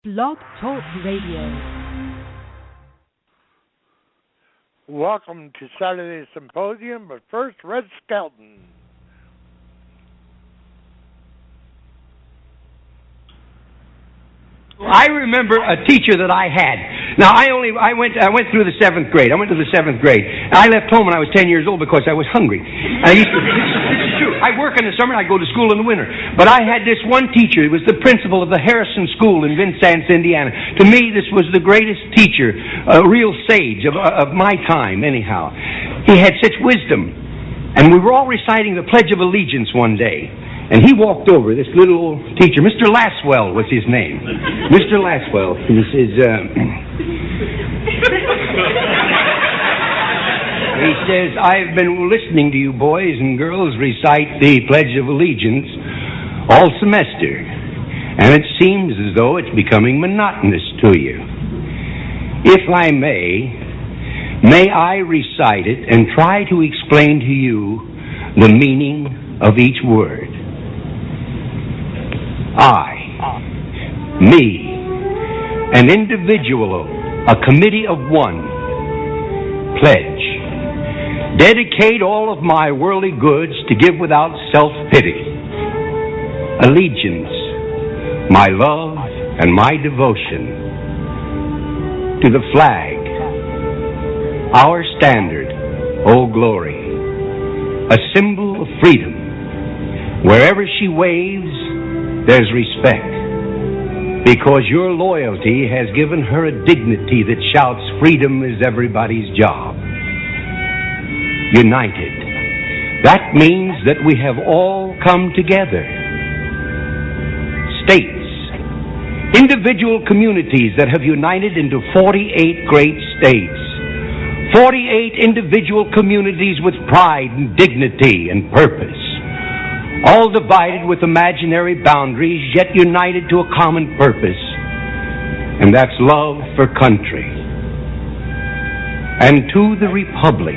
Blog Talk Radio. Welcome to Saturday Symposium, but first, Red Skelton. I remember a teacher that I had. Now, I went through the seventh grade. I went to the seventh grade. And I left home when I was 10 years old because I was hungry. And this is true. I work in the summer and I go to school in the winter. But I had this one teacher. He was the principal of the Harrison School in Vincennes, Indiana. To me, this was the greatest teacher, a real sage of my time, anyhow. He had such wisdom. And we were all reciting the Pledge of Allegiance one day. And he walked over, this little old teacher, Mr. Laswell was his name. Mr. Laswell. He says, I've been listening to you boys and girls recite the Pledge of Allegiance all semester. And it seems as though it's becoming monotonous to you. If I may I recite it and try to explain to you the meaning of each word. I, me, an individual, a committee of one, pledge, dedicate all of my worldly goods to give without self-pity, allegiance, my love and my devotion to the flag, our standard, O glory, a symbol of freedom. Wherever she waves, there's respect, because your loyalty has given her a dignity that shouts freedom is everybody's job. United. That means that we have all come together. States. Individual communities that have united into 48 great states. 48 individual communities with pride and dignity and purpose. All divided with imaginary boundaries, yet united to a common purpose, and that's love for country. And to the republic,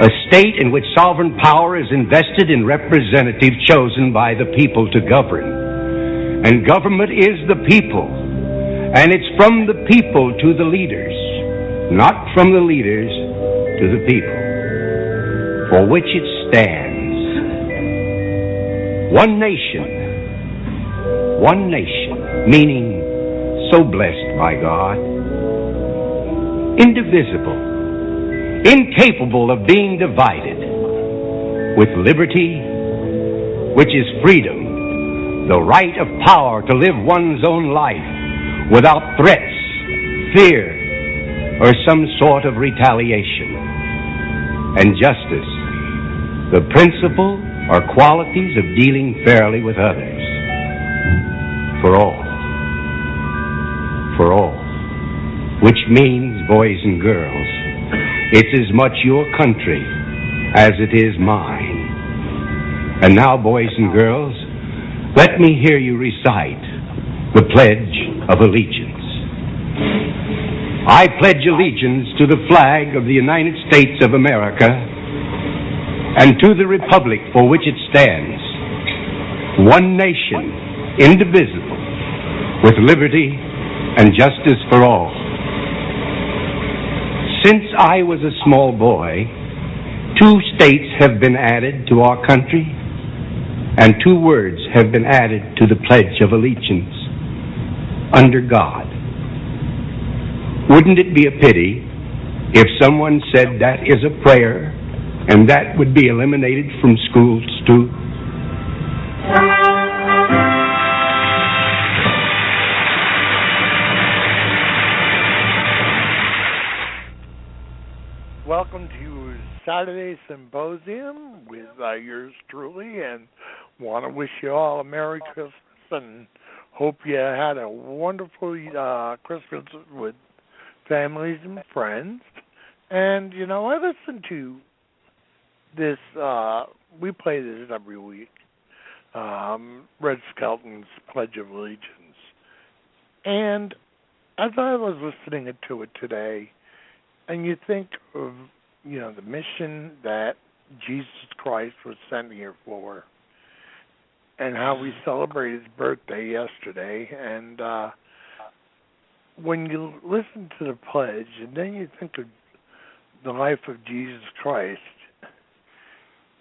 a state in which sovereign power is invested in representatives chosen by the people to govern. And government is the people, and it's from the people to the leaders, not from the leaders to the people, for which it stands. One nation, meaning so blessed by God, indivisible, incapable of being divided, with liberty, which is freedom, the right of power to live one's own life without threats, fear, or some sort of retaliation, and justice, the principle or qualities of dealing fairly with others. For all. Which means, boys and girls, it's as much your country as it is mine. And now, boys and girls, let me hear you recite the Pledge of Allegiance. I pledge allegiance to the flag of the United States of America and to the republic for which it stands, one nation, indivisible, with liberty and justice for all. Since I was a small boy, 2 states have been added to our country, and 2 words have been added to the Pledge of Allegiance, under God. Wouldn't it be a pity if someone said that is a prayer and that would be eliminated from schools too? Welcome to Saturday Symposium with yours truly, and want to wish you all a Merry Christmas and hope you had a wonderful Christmas with families and friends. And, you know, I listen to this, we play this every week, Red Skelton's Pledge of Allegiance. And as I was listening to it today, and you think of, you know, the mission that Jesus Christ was sent here for, and how we celebrated his birthday yesterday. And when you listen to the pledge, and then you think of the life of Jesus Christ,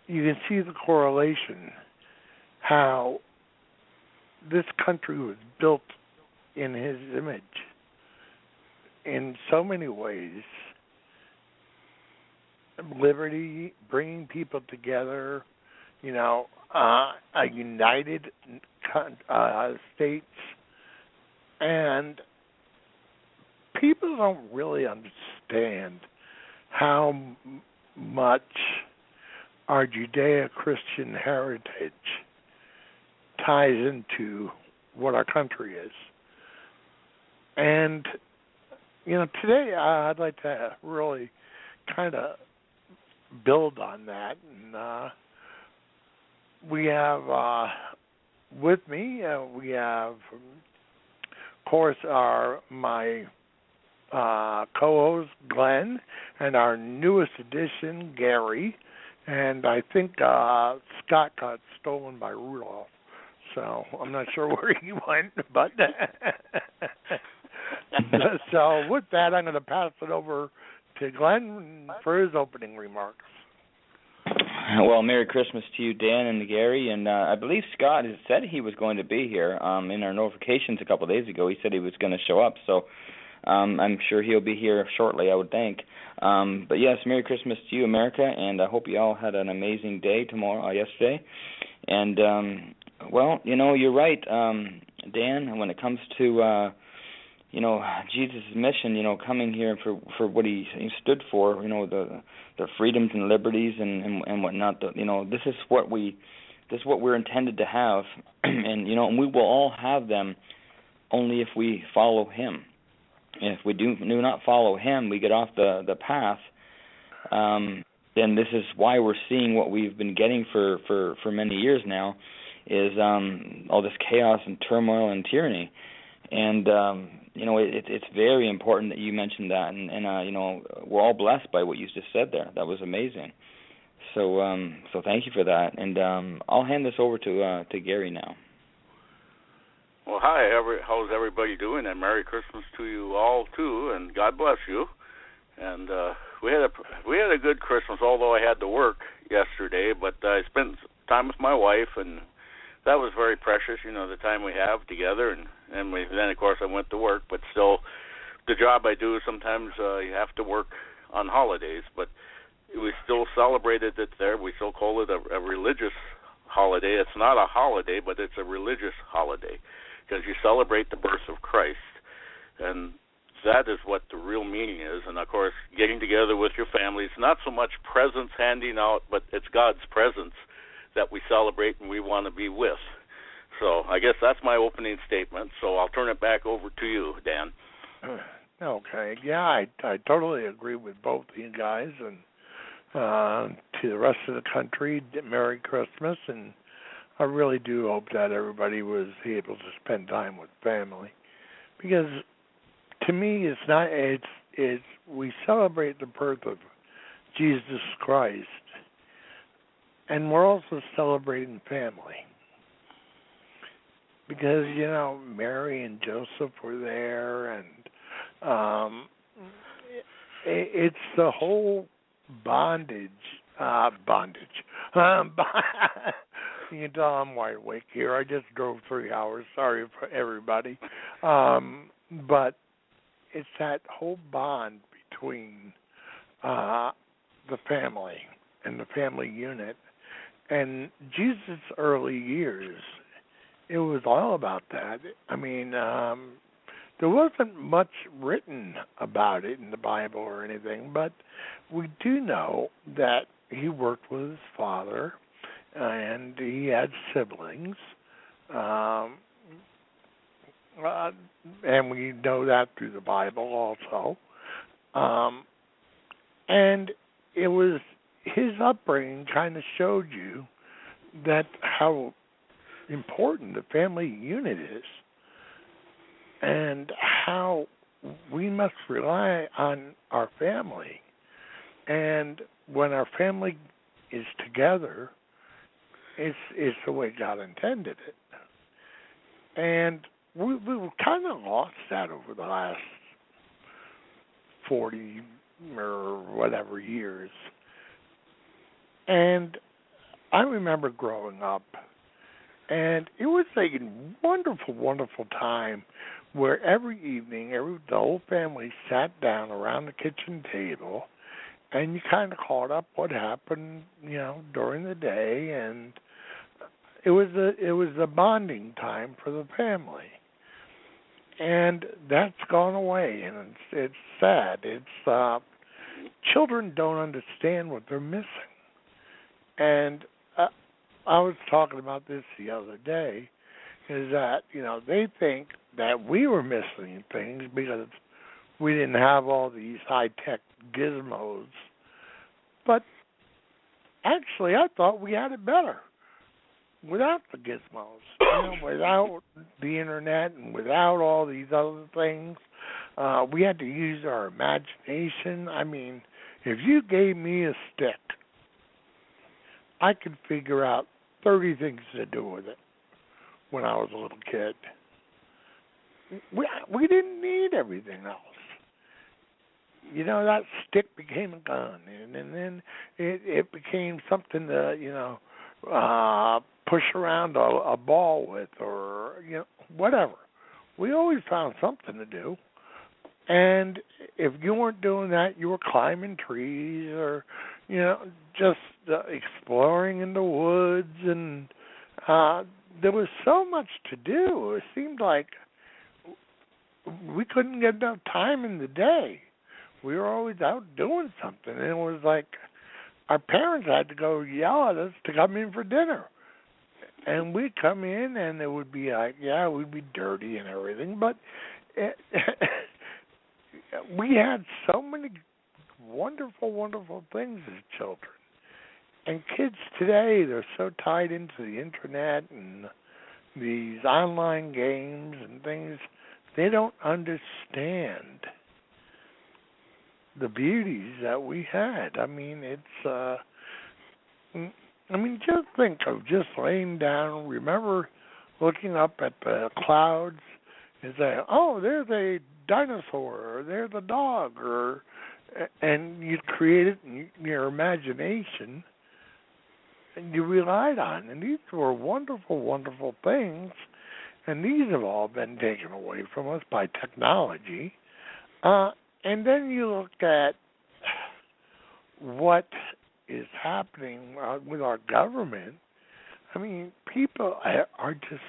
you can see the correlation, how this country was built in his image in so many ways. Liberty, bringing people together, a united states, and people don't really understand how much our Judeo-Christian heritage ties into what our country is. And, today I'd like to really kind of build on that. And we have with me, we have, of course, my co-host, Glenn, and our newest addition, Gary. And I think Scott got stolen by Rudolph, so I'm not sure where he went. But so with that, I'm going to pass it over to Glenn for his opening remarks. Well, Merry Christmas to you, Dan and Gary. And I believe Scott has said he was going to be here in our notifications a couple of days ago. He said he was going to show up, so I'm sure he'll be here shortly, I would think. But yes, Merry Christmas to you, America, and I hope you all had an amazing day yesterday. And, well, you're right, Dan, when it comes to, Jesus' mission, coming here for what he stood for, the freedoms and liberties and whatnot. This is what we're intended to have, and we will all have them only if we follow him. If we do not follow him, we get off the path. Then this is why we're seeing what we've been getting for many years now, is all this chaos and turmoil and tyranny. And it's very important that you mentioned that, and we're all blessed by what you just said there. That was amazing. So thank you for that, and I'll hand this over to Gary now. Well, hi, how's everybody doing? And Merry Christmas to you all too, and God bless you. And we had a good Christmas, although I had to work yesterday. But I spent time with my wife, and that was very precious. The time we have together, and then of course I went to work. But still, the job I do, sometimes you have to work on holidays. But we still celebrated it there. We still call it a religious holiday. It's not a holiday, but it's a religious holiday, because you celebrate the birth of Christ, and that is what the real meaning is. And, of course, getting together with your family, it's not so much presents handing out, but it's God's presence that we celebrate and we want to be with. So I guess that's my opening statement, so I'll turn it back over to you, Dan. Okay. Yeah, I totally agree with both of you guys, and to the rest of the country, Merry Christmas, and I really do hope that everybody was able to spend time with family, because to me, it's we celebrate the birth of Jesus Christ, and we're also celebrating family, because Mary and Joseph were there, and it's the whole bondage. You can tell I'm wide awake here. I just drove 3 hours. Sorry for everybody. But it's that whole bond between the family and the family unit. And Jesus' early years, it was all about that. I mean, there wasn't much written about it in the Bible or anything, but we do know that he worked with his father, and he had siblings, and we know that through the Bible also. And it was his upbringing kind of showed you that how important the family unit is, and how we must rely on our family. And when our family is together, It's the way God intended it. And we kind of lost that over the last 40 or whatever years. And I remember growing up, and it was a wonderful, wonderful time where every evening, the whole family sat down around the kitchen table, and you kind of caught up what happened, during the day, and it was the bonding time for the family. And that's gone away, and it's sad. It's children don't understand what they're missing. And I was talking about this the other day, is that, they think that we were missing things because we didn't have all these high-tech gizmos. But actually, I thought we had it better without the gizmos, without the internet and without all these other things. We had to use our imagination. I mean, if you gave me a stick, I could figure out 30 things to do with it when I was a little kid. We didn't need everything else. That stick became a gun, and then it became something to, push around a ball with, or, whatever. We always found something to do. And if you weren't doing that, you were climbing trees or, just exploring in the woods. And there was so much to do. It seemed like we couldn't get enough time in the day. We were always out doing something. And it was like our parents had to go yell at us to come in for dinner. And we'd come in, and it would be like, we'd be dirty and everything. But we had so many wonderful, wonderful things as children. And kids today, they're so tied into the internet and these online games and things, they don't understand the beauties that we had. I mean, just think of just laying down. Remember looking up at the clouds and saying, oh, there's a dinosaur, or there's a dog, and you'd create it in your imagination, and you relied on. And these were wonderful, wonderful things, and these have all been taken away from us by technology. And then you look at what is happening with our government. I mean, people are just...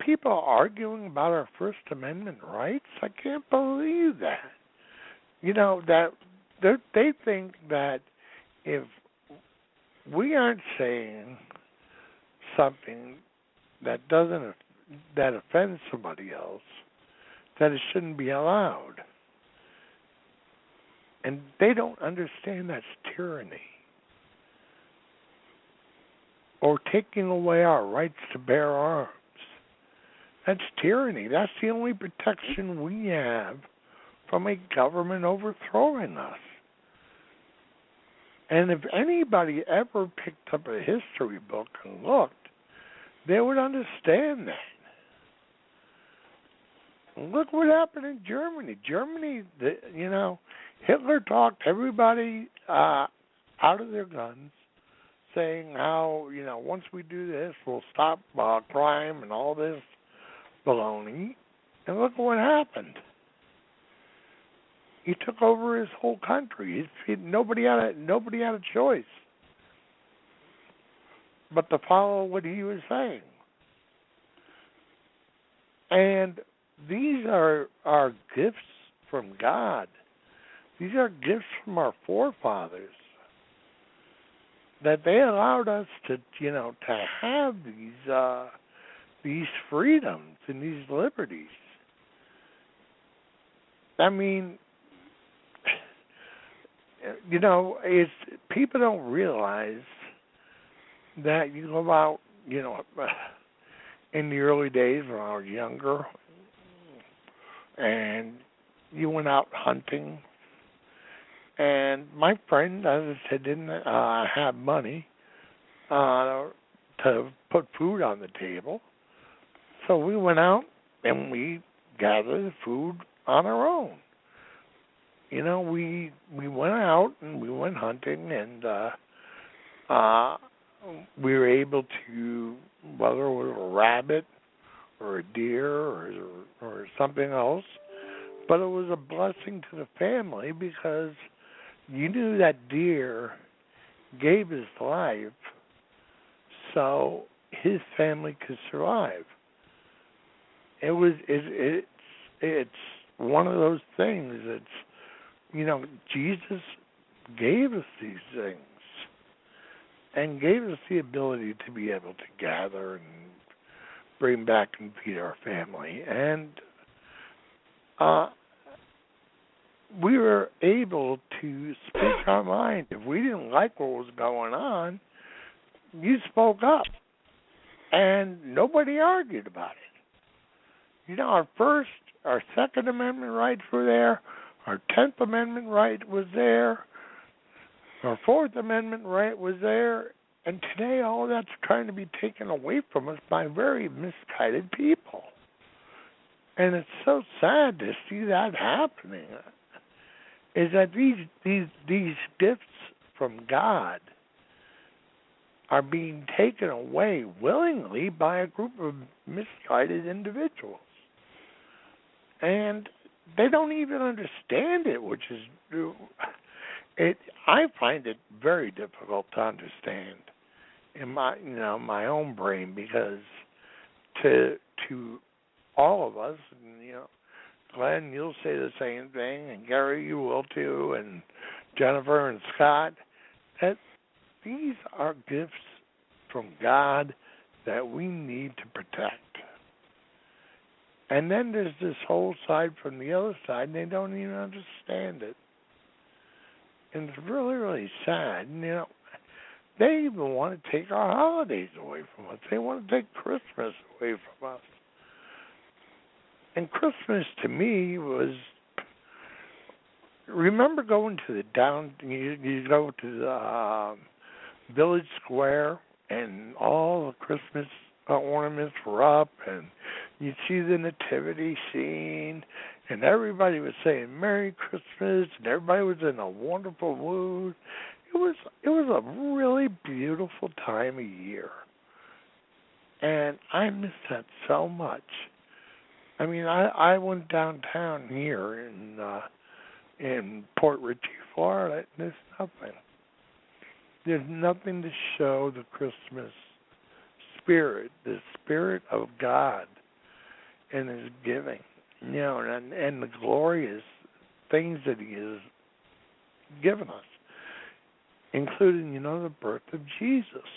people are arguing about our First Amendment rights. I can't believe that. That they think that if we aren't saying something that offends somebody else, that it shouldn't be allowed. And they don't understand that's tyranny. Or taking away our rights to bear arms. That's tyranny. That's the only protection we have from a government overthrowing us. And if anybody ever picked up a history book and looked, they would understand that. Look what happened in Germany. Hitler talked everybody out of their guns, saying how, once we do this, we'll stop crime and all this baloney. And look what happened. He took over his whole country. Nobody had a choice but to follow what he was saying. And these are our gifts from God. These are gifts from our forefathers that they allowed us to have these freedoms and these liberties. I mean, it's people don't realize that you go out, in the early days when I was younger, and you went out hunting, And my friend, as I said, didn't have money to put food on the table. So we went out and we gathered the food on our own. You know, we went out and we went hunting, and we were able to, whether it was a rabbit or a deer or something else, but it was a blessing to the family because you knew that deer gave his life so his family could survive. It's one of those things. It's, you know, Jesus gave us these things and gave us the ability to be able to gather and bring back and feed our family. And we were able to speak our mind. If we didn't like what was going on, you spoke up, and nobody argued about it. You know, our Second Amendment rights were there, our 10th Amendment right was there, our Fourth Amendment right was there, and today all that's trying to be taken away from us by very misguided people. And it's so sad to see that happening. Is that these gifts from God are being taken away willingly by a group of misguided individuals. And they don't even understand it, which is I find it very difficult to understand in my own brain, because to all of us, and, Glenn, you'll say the same thing, and Gary, you will too, and Jennifer and Scott, that these are gifts from God that we need to protect. And then there's this whole side from the other side, and they don't even understand it. And it's really, really sad. And, they even want to take our holidays away from us. They want to take Christmas away from us. And Christmas to me was, remember going to you go to the village square and all the Christmas ornaments were up, and you'd see the nativity scene, and everybody was saying Merry Christmas, and everybody was in a wonderful mood. It was a really beautiful time of year, and I miss that so much. I mean, I went downtown here in Port Richey, Florida, and there's nothing. There's nothing to show the Christmas spirit, the spirit of God and His giving, and the glorious things that He has given us, including, the birth of Jesus.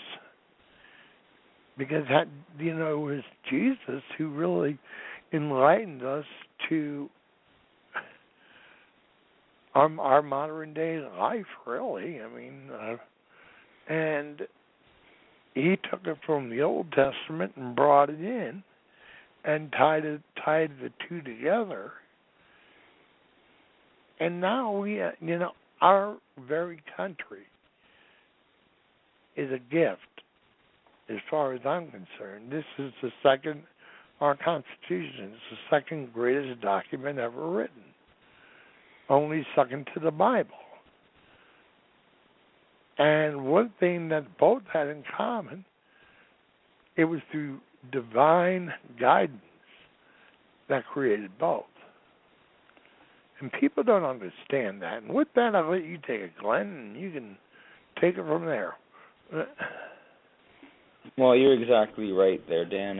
Because it was Jesus who really enlightened us to our modern day life, really. I mean, and He took it from the Old Testament and brought it in and tied the two together. And now we, our very country is a gift, as far as I'm concerned. This is our Constitution is the second greatest document ever written, only second to the Bible. And one thing that both had in common, it was through divine guidance that created both. And people don't understand that. And with that, I'll let you take it, Glenn, and you can take it from there. Well, you're exactly right there, Dan.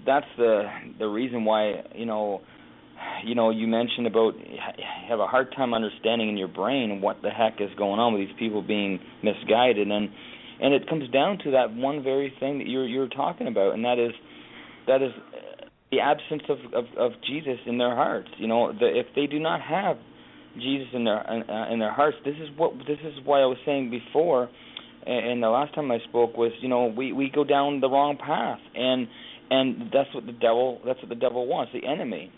That's the reason why, you mentioned about you have a hard time understanding in your brain what the heck is going on with these people being misguided, and it comes down to that one very thing that you're talking about, and that is the absence of Jesus in their hearts. If they do not have Jesus in their hearts, this is why I was saying before, and the last time I spoke was, we go down the wrong path, and that's what the devil wants, the enemy.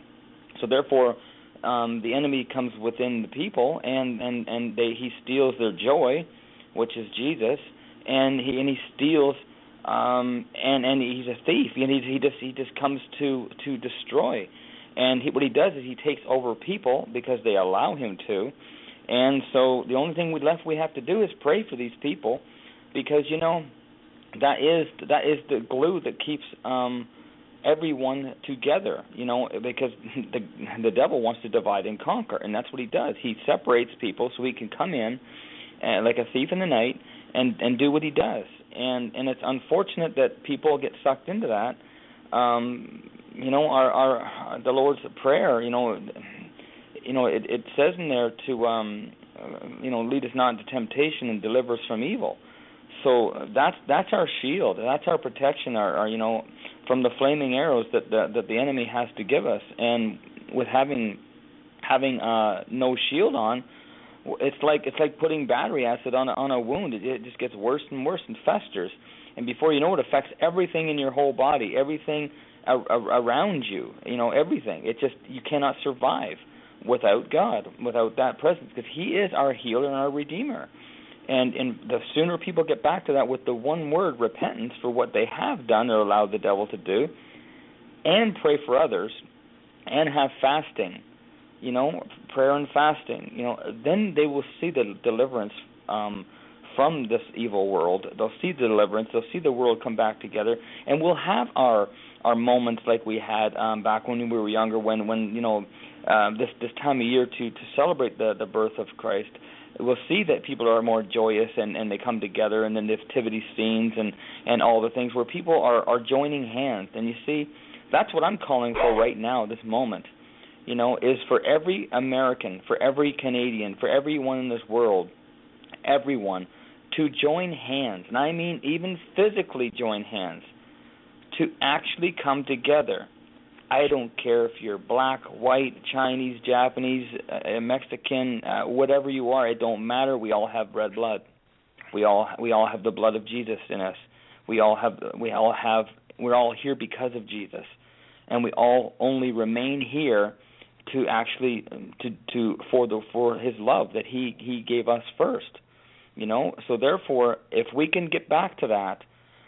So therefore, the enemy comes within the people, and he steals their joy, which is Jesus, and he steals, and he's a thief, and he just comes to destroy, and what he does is he takes over people because they allow him to, and so the only thing we have to do is pray for these people, because that is the glue that keeps everyone together, because the devil wants to divide and conquer, and that's what he does. He separates people so he can come in like a thief in the night and do what he does. And it's unfortunate that people get sucked into that. The Lord's Prayer, it says in there to lead us not into temptation and deliver us from evil. So that's our shield. That's our protection. Our from the flaming arrows that the enemy has to give us. And with having no shield on, it's like putting battery acid on a wound. It just gets worse and worse and festers. And before you know it, affects everything in your whole body, everything around you. Everything. It just, you cannot survive without God, without that presence, because He is our healer and our Redeemer. And the sooner people get back to that with the one word, repentance, for what they have done or allowed the devil to do, and pray for others, and have fasting, prayer and fasting, then they will see the deliverance from this evil world. They'll see the deliverance. They'll see the world come back together, and we'll have our moments like we had back when we were younger, when this time of year to celebrate the birth of Christ. We'll see that people are more joyous and they come together, and the nativity scenes and all the things where people are joining hands. And you see, that's what I'm calling for right now, this moment, is for every American, for every Canadian, for everyone in this world, everyone, to join hands, and I mean even physically join hands, to actually come together. I don't care if you're black, white, Chinese, Japanese, Mexican, whatever you are. It don't matter. We all have red blood. We all have the blood of Jesus in us. We're all here because of Jesus, and we all only remain here to actually for His love that He gave us first. So therefore, if we can get back to that,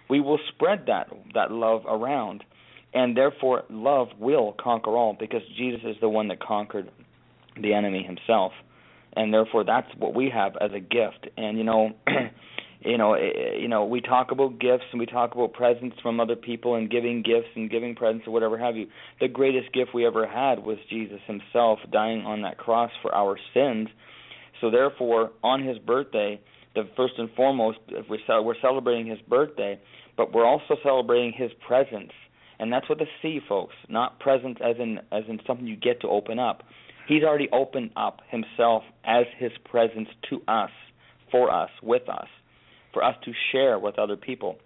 we will spread that love around. And therefore, love will conquer all, because Jesus is the one that conquered the enemy himself. And therefore, that's what we have as a gift. And we talk about gifts and we talk about presents from other people and giving gifts and giving presents or whatever have you. The greatest gift we ever had was Jesus himself dying on that cross for our sins. So therefore, on His birthday, the first and foremost, we're celebrating His birthday, but we're also celebrating His presence. And that's what the C, folks, not presence as in something you get to open up. He's already opened up Himself as His presence to us, for us, with us, for us to share with other people.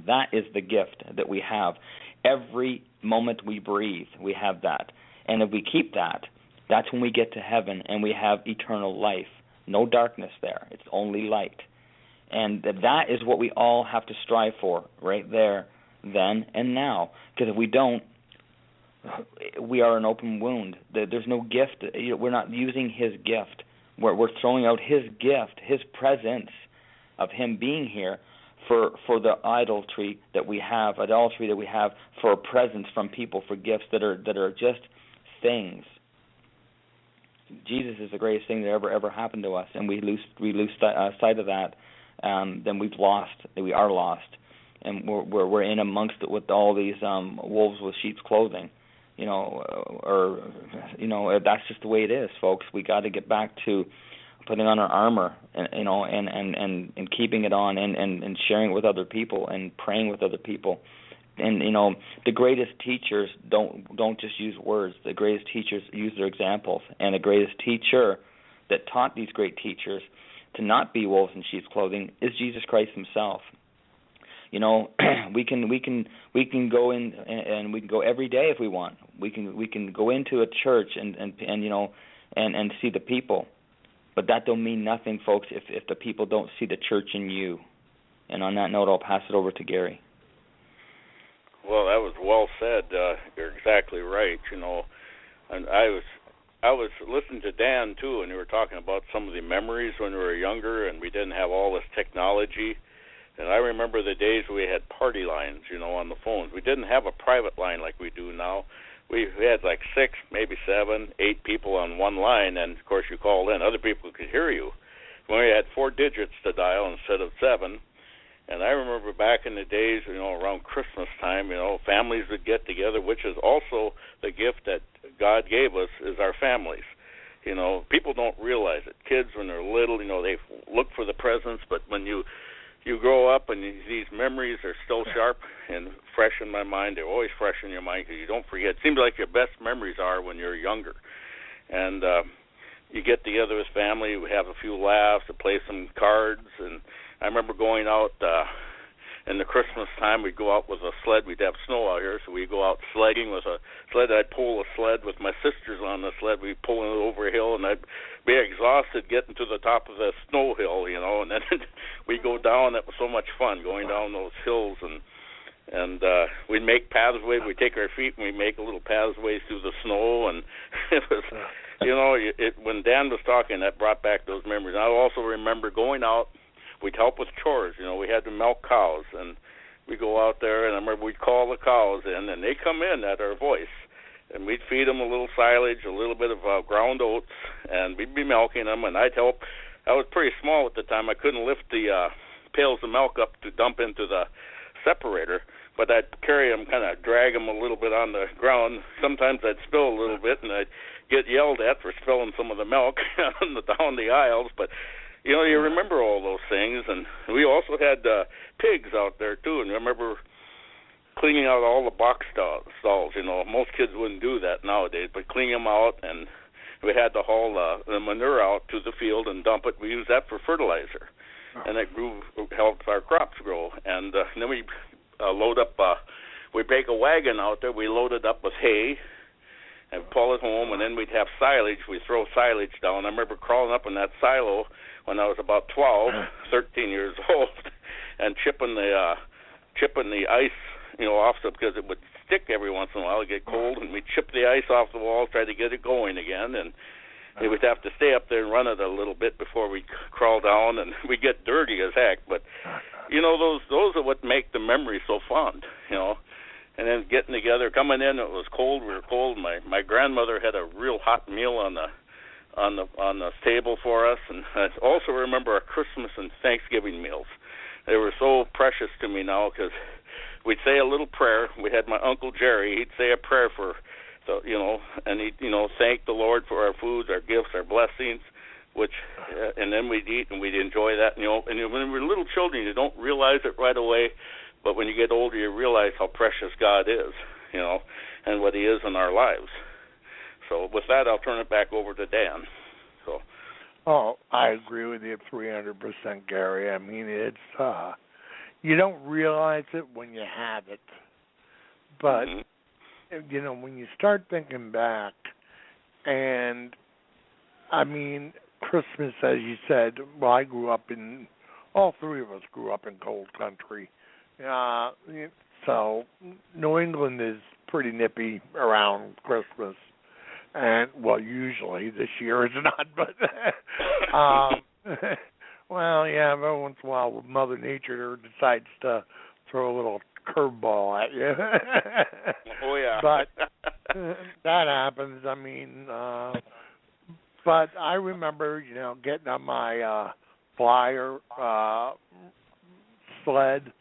That is the gift that we have. Every moment we breathe, we have that. And if we keep that, that's when we get to heaven and we have eternal life. No darkness there. It's only light. And that is what we all have to strive for right there, then and now. Because if we don't, we are an open wound. There's no gift. We're not using His gift. We're throwing out His gift, His presence of Him being here for the idolatry that we have for a presence from people, for gifts that are just things. Jesus is the greatest thing that ever happened to us, and we lose sight of that. Then we've lost. We are lost. And we're in amongst it with all these wolves with sheep's clothing, that's just the way it is, folks. We got to get back to putting on our armor, and keeping it on, and sharing it with other people, and praying with other people. And the greatest teachers don't just use words. The greatest teachers use their examples. And the greatest teacher that taught these great teachers to not be wolves in sheep's clothing is Jesus Christ Himself. We can go in and we can go every day if we want. We can go into a church and see the people, but that don't mean nothing, folks, if the people don't see the church in you. And on that note, I'll pass it over to Gary. Well, that was well said. You're exactly right. And I was listening to Dan too, and you were talking about some of the memories when we were younger, and we didn't have all this technology. And I remember the days we had party lines, on the phones. We didn't have a private line like we do now. We had like 6, maybe 7, 8 people on one line, and of course you called in. Other people could hear you. When we had 4 digits to dial instead of 7. And I remember back in the days, around Christmas time, families would get together, which is also the gift that God gave us, is our families. People don't realize it. Kids, when they're little, they look for the presents, but when you grow up and these memories are still sharp and fresh in my mind, they're always fresh in your mind because you don't forget. It seems like your best memories are when you're younger. And you get together as family, we have a few laughs, to play some cards, and I remember going out in the Christmas time. We'd go out with a sled. We'd have snow out here, so we'd go out sledding with a sled. I'd pull a sled with my sisters on the sled. We'd pull it over a hill, and I'd be exhausted getting to the top of the snow hill, and then we'd go down. That was so much fun, going down those hills, and we'd make pathways. We'd take our feet and we'd make a little pathways through the snow, and it was, when Dan was talking, that brought back those memories. And I also remember going out. We'd help with chores. We had to milk cows, and we'd go out there, and I remember we'd call the cows in, and they come in at our voice, and we'd feed them a little silage, a little bit of ground oats, and we'd be milking them, and I'd help. I was pretty small at the time. I couldn't lift the pails of milk up to dump into the separator, but I'd carry them, kind of drag them a little bit on the ground. Sometimes I'd spill a little bit, and I'd get yelled at for spilling some of the milk down the aisles, but you remember all those things. And we also had pigs out there, too. And I remember cleaning out all the box stalls. Most kids wouldn't do that nowadays, but cleaning them out. And we had to haul the manure out to the field and dump it. We used that for fertilizer. And that helped our crops grow. And then we load up, we take a wagon out there. We load it up with hay and pull it home. And then we'd have silage. We'd throw silage down. I remember crawling up in that silo when I was about 13 years old, and chipping the ice, off so because it would stick every once in a while. It'd get cold, and we'd chip the ice off the wall, try to get it going again, and we would have to stay up there and run it a little bit before we crawl down, and we'd get dirty as heck. But those are what make the memory so fond, And then getting together, coming in, it was cold. We were cold. My grandmother had a real hot meal on the table for us, and I also remember our Christmas and Thanksgiving meals. They were so precious to me now because we'd say a little prayer. We had my Uncle Jerry. He'd say a prayer for, and he'd thank the Lord for our foods, our gifts, our blessings, and then we'd eat and we'd enjoy that. And when we're little children, you don't realize it right away, but when you get older, you realize how precious God is, and what He is in our lives. So with that, I'll turn it back over to Dan. I agree with you 300%, Gary. I mean, it's you don't realize it when you have it, but when you start thinking back, and I mean, Christmas, as you said. Well, I grew up all three of us grew up in cold country, so New England is pretty nippy around Christmas. And, usually this year is not, but, every once in a while Mother Nature decides to throw a little curveball at you. Oh, yeah. But that happens. I mean, but I remember, getting on my flyer sled,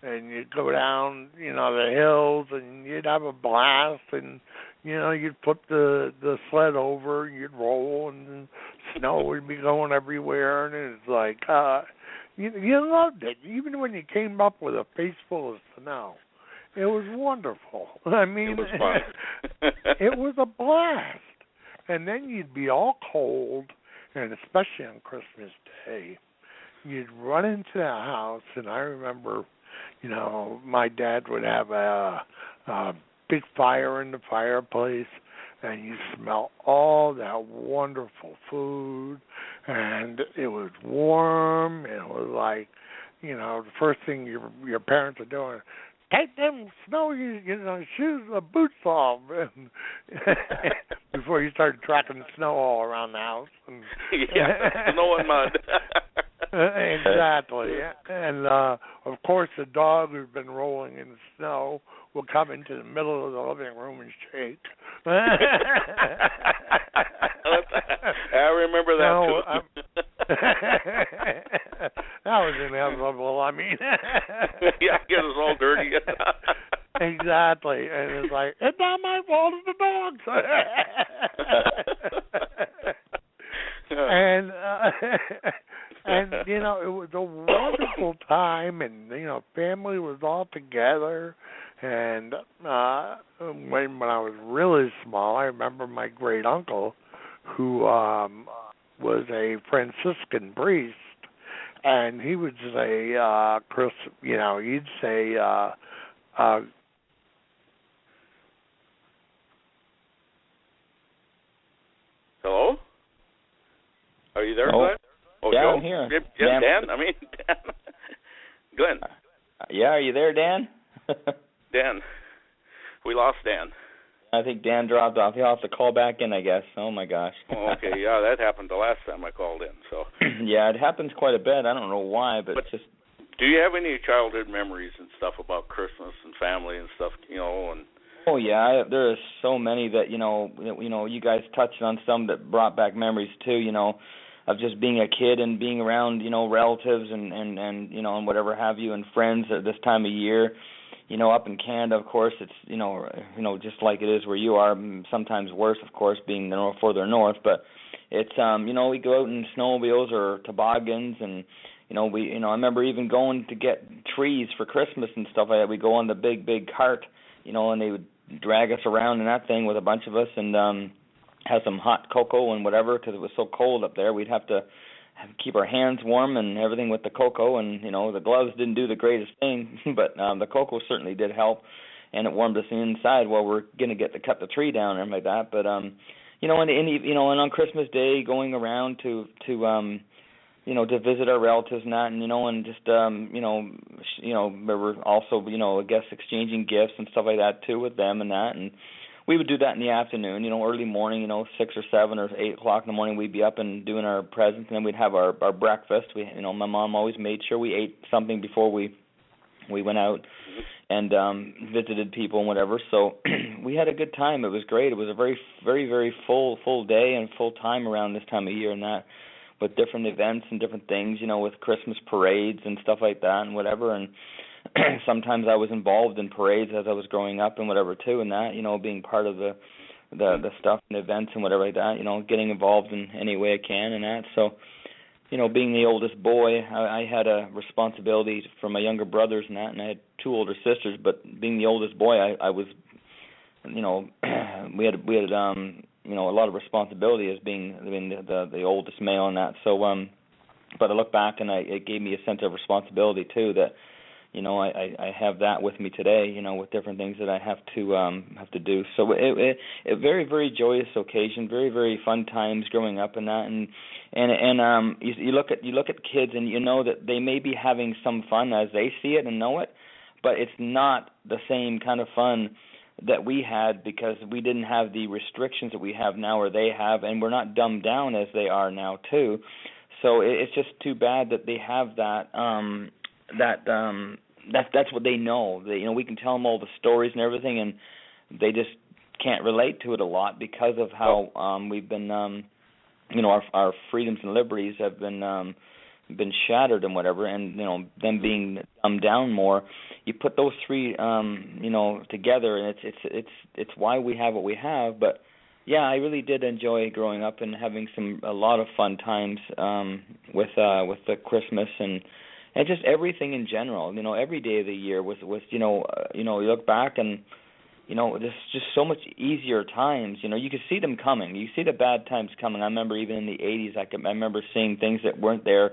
and you'd go down, the hills, and you'd have a blast, and you'd flip the sled over, and you'd roll, and snow would be going everywhere, and it was like, you loved it. Even when you came up with a face full of snow, it was wonderful. I mean, it was fun. It was a blast. And then you'd be all cold, and especially on Christmas Day, you'd run into the house, and I remember, my dad would have a big fire in the fireplace, and you smell all that wonderful food, and it was warm, and it was like, the first thing your parents are doing, take them snowy, shoes, boots off, before you started tracking snow all around the house. And yeah, snow and mud. Exactly. And, of course, the dog who's been rolling in the snow will come into the middle of the living room and shake. I remember that, too. That was inevitable, I mean. Yeah, get us all dirty. Exactly. And it's like, it's not my fault, it's the dog's. And you know, it was a wonderful time, and you know, family was all together. And when I was really small, I remember my great uncle, who was a Franciscan priest, and he would say, Chris, you know, he'd say, hello? Are you there, Oh. Glenn? Oh, Yeah, Joe? I'm here. Yep, Dan. Dan? I mean, Dan. Glenn. Yeah, are you there, Dan? Dan. We lost Dan. I think Dan dropped off. He'll have to call back in, I guess. Oh, my gosh. Oh, okay, yeah, that happened the last time I called in. So. Yeah, it happens quite a bit. I don't know why, but it's just... Do you have any childhood memories and stuff about Christmas and family and stuff, you know, and... Oh yeah, there are so many that you know you guys touched on some that brought back memories too. You know, of just being a kid and being around relatives and you know and whatever have you and friends at this time of year. You know, up in Canada, of course, it's you know just like it is where you are. Sometimes worse, of course, being further north. But it's you know we go out in snowmobiles or toboggans and. I remember even going to get trees for Christmas and stuff like that. We go on the big cart, and they would drag us around in that thing with a bunch of us and have some hot cocoa and whatever because it was so cold up there. We'd have to keep our hands warm and everything with the cocoa, and the gloves didn't do the greatest thing, but the cocoa certainly did help, and it warmed us inside while we're going to get to cut the tree down and everything like that. But and on Christmas Day going around to visit our relatives and that, and just, we were also, I guess, exchanging gifts and stuff like that, too, with them and that, and we would do that in the afternoon, early morning, 6 or 7 or 8 o'clock in the morning, we'd be up and doing our presents, and then we'd have our breakfast. My mom always made sure we ate something before we went out and visited people and whatever, so we had a good time. It was great. It was a very, very, very full day and full time around this time of year and that, with different events and different things, with Christmas parades and stuff like that and whatever. And sometimes I was involved in parades as I was growing up and whatever too, and that, being part of the stuff and events and whatever like that, getting involved in any way I can and that. So, being the oldest boy, I had a responsibility for my younger brothers and that, and I had 2 older sisters, but being the oldest boy, I was, we had a lot of responsibility as being the oldest male in that. So, but I look back and it gave me a sense of responsibility too. That, I have that with me today. With different things that I have to do. So it very, very joyous occasion, very, very fun times growing up in that. And you look at kids and that they may be having some fun as they see it and know it, but it's not the same kind of fun that we had because we didn't have the restrictions that we have now or they have, and we're not dumbed down as they are now too. So it's just too bad that they have that. That's what they know. We can tell them all the stories and everything, and they just can't relate to it a lot because of how we've been. Our freedoms and liberties have been shattered and whatever, and them being dumbed down more. You put those 3 together, and it's why we have what we have. But yeah, I really did enjoy growing up and having a lot of fun times with the Christmas and just everything in general. Every day of the year was you look back and just so much easier times. You could see them coming. You see the bad times coming. I remember even in the 80s, I remember seeing things that weren't there,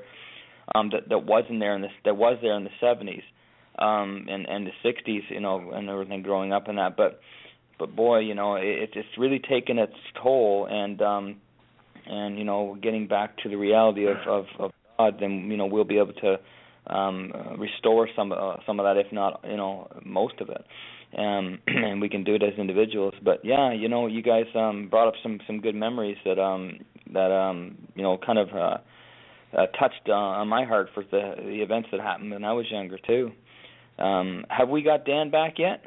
that wasn't there that was there in the 70s, and the 60s, and everything growing up in that. But boy, it's really taken its toll, and getting back to the reality of God, then we'll be able to restore some of that, if not, most of it. And we can do it as individuals. But yeah, you guys brought up some good memories that kind of touched on my heart for the events that happened when I was younger too. Have we got Dan back yet?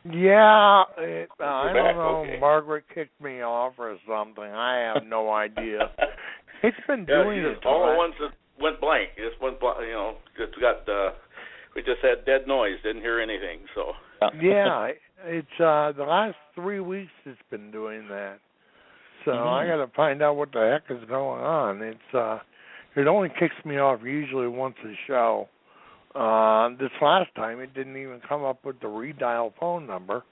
Yeah, I don't know. Okay. Margaret kicked me off or something. I have no idea. It's been doing it. All the ones that went blank. Just went blank. Just got. We just had dead noise. Didn't hear anything. So. Yeah, it's the last 3 weeks it's been doing that. So I got to find out what the heck is going on. It only kicks me off usually once a show. This last time, it didn't even come up with the redial phone number,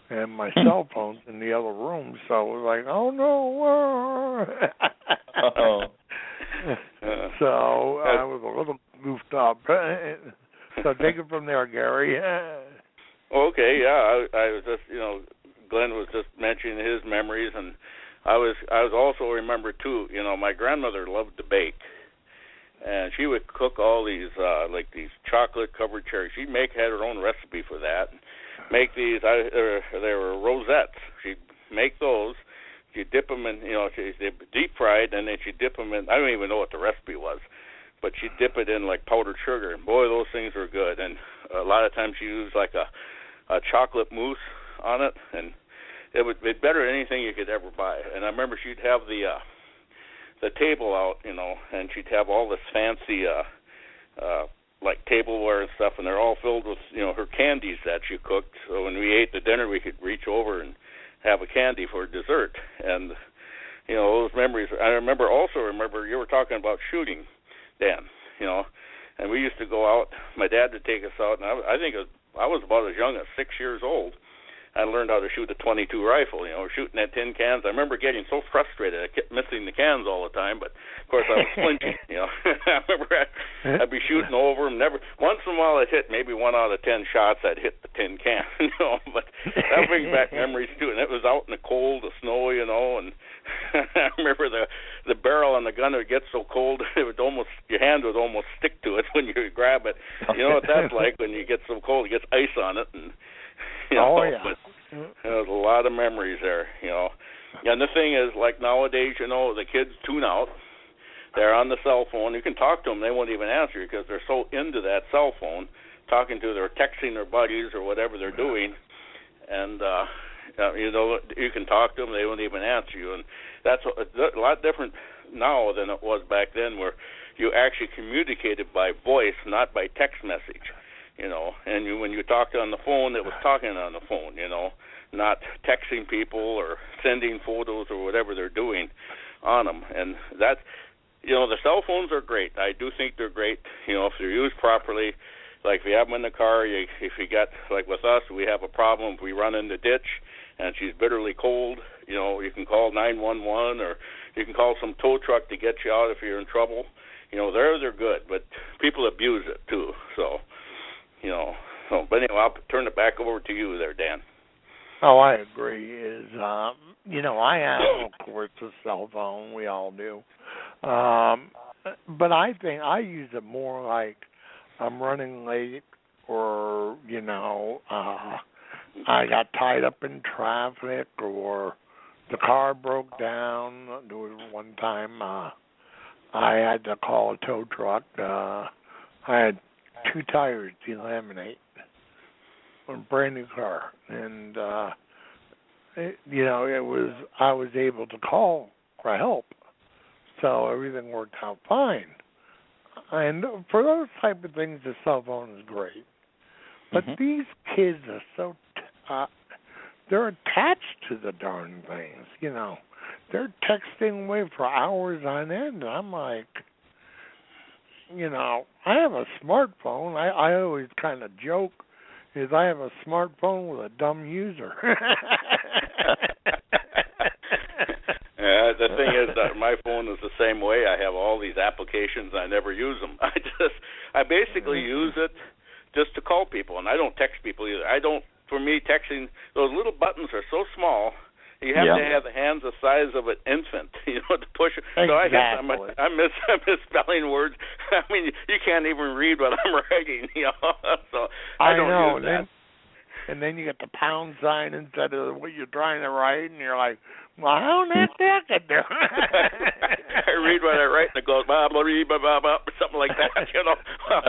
and my cell phone's in the other room, so it was like, oh, no. So I was a little goofed up. So take it from there, Gary. Okay, yeah, I was just, Glenn was just mentioning his memories, and I was also remember, too, my grandmother loved to bake. And she would cook all these, like these chocolate-covered cherries. She'd had her own recipe for that. Make these, they were rosettes. She'd make those. She'd dip them in, they'd deep-fried, and then she'd dip them in, I don't even know what the recipe was, but she'd dip it in like powdered sugar. And, boy, those things were good. And a lot of times she used like a chocolate mousse on it, and it would be better than anything you could ever buy. And I remember she'd have the table out, and she'd have all this fancy, like tableware and stuff, and they're all filled with, her candies that she cooked. So when we ate the dinner, we could reach over and have a candy for dessert. And, those memories. I also remember you were talking about shooting, Dan, and we used to go out. My dad would take us out, and I think I was about as young as 6 years old. I learned how to shoot a .22 rifle, shooting at tin cans. I remember getting so frustrated. I kept missing the cans all the time, but, of course, I was flinching, I remember I'd be shooting over them. Once in a while I'd hit maybe 1 out of 10 shots. I'd hit the tin can, but that brings back memories, too. And it was out in the cold, the snow, and I remember the barrel on the gun would get so cold, your hand would almost stick to it when you grab it. You know what that's like when you get so cold, it gets ice on it, and but there's a lot of memories there, And the thing is, like nowadays, the kids tune out. They're on the cell phone. You can talk to them. They won't even answer you because they're so into that cell phone, texting their buddies or whatever they're doing. And, you can talk to them. They won't even answer you. And that's a lot different now than it was back then, where you actually communicated by voice, not by text message. And when you talked on the phone, it was talking on the phone, not texting people or sending photos or whatever they're doing on them. And that's, the cell phones are great. I do think they're great, if they're used properly. Like if you have them in the car, if you got, like with us, we have a problem, if we run in the ditch and she's bitterly cold, you can call 911 or you can call some tow truck to get you out if you're in trouble. They're good, but people abuse it too, so. But anyway, I'll turn it back over to you there, Dan. Oh, I agree. I have, of course, a cell phone. We all do. But I think I use it more like I'm running late or, I got tied up in traffic or the car broke down. There was one time I had to call a tow truck. I had 2 tires delaminate on a brand new car, and I was able to call for help, so everything worked out fine. And for those type of things, the cell phone is great. But these kids are so they're attached to the darn things. They're texting away for hours on end. And I'm like, I have a smartphone. I always kind of joke is I have a smartphone with a dumb user. The thing is that my phone is the same way. I have all these applications. I never use them. I basically use it just to call people, and I don't text people either. For me, texting, those little buttons are so small. You have to have the hands the size of an infant, to push. Exactly. So I guess I'm misspelling words. I mean, you can't even read what I'm writing, So I don't know. use that. And then you get the pound sign instead of what you're trying to write, and you're like, well, how the heck did that? I read what I write, and it goes, blah, blah, blah, blah, blah, something like that, Well,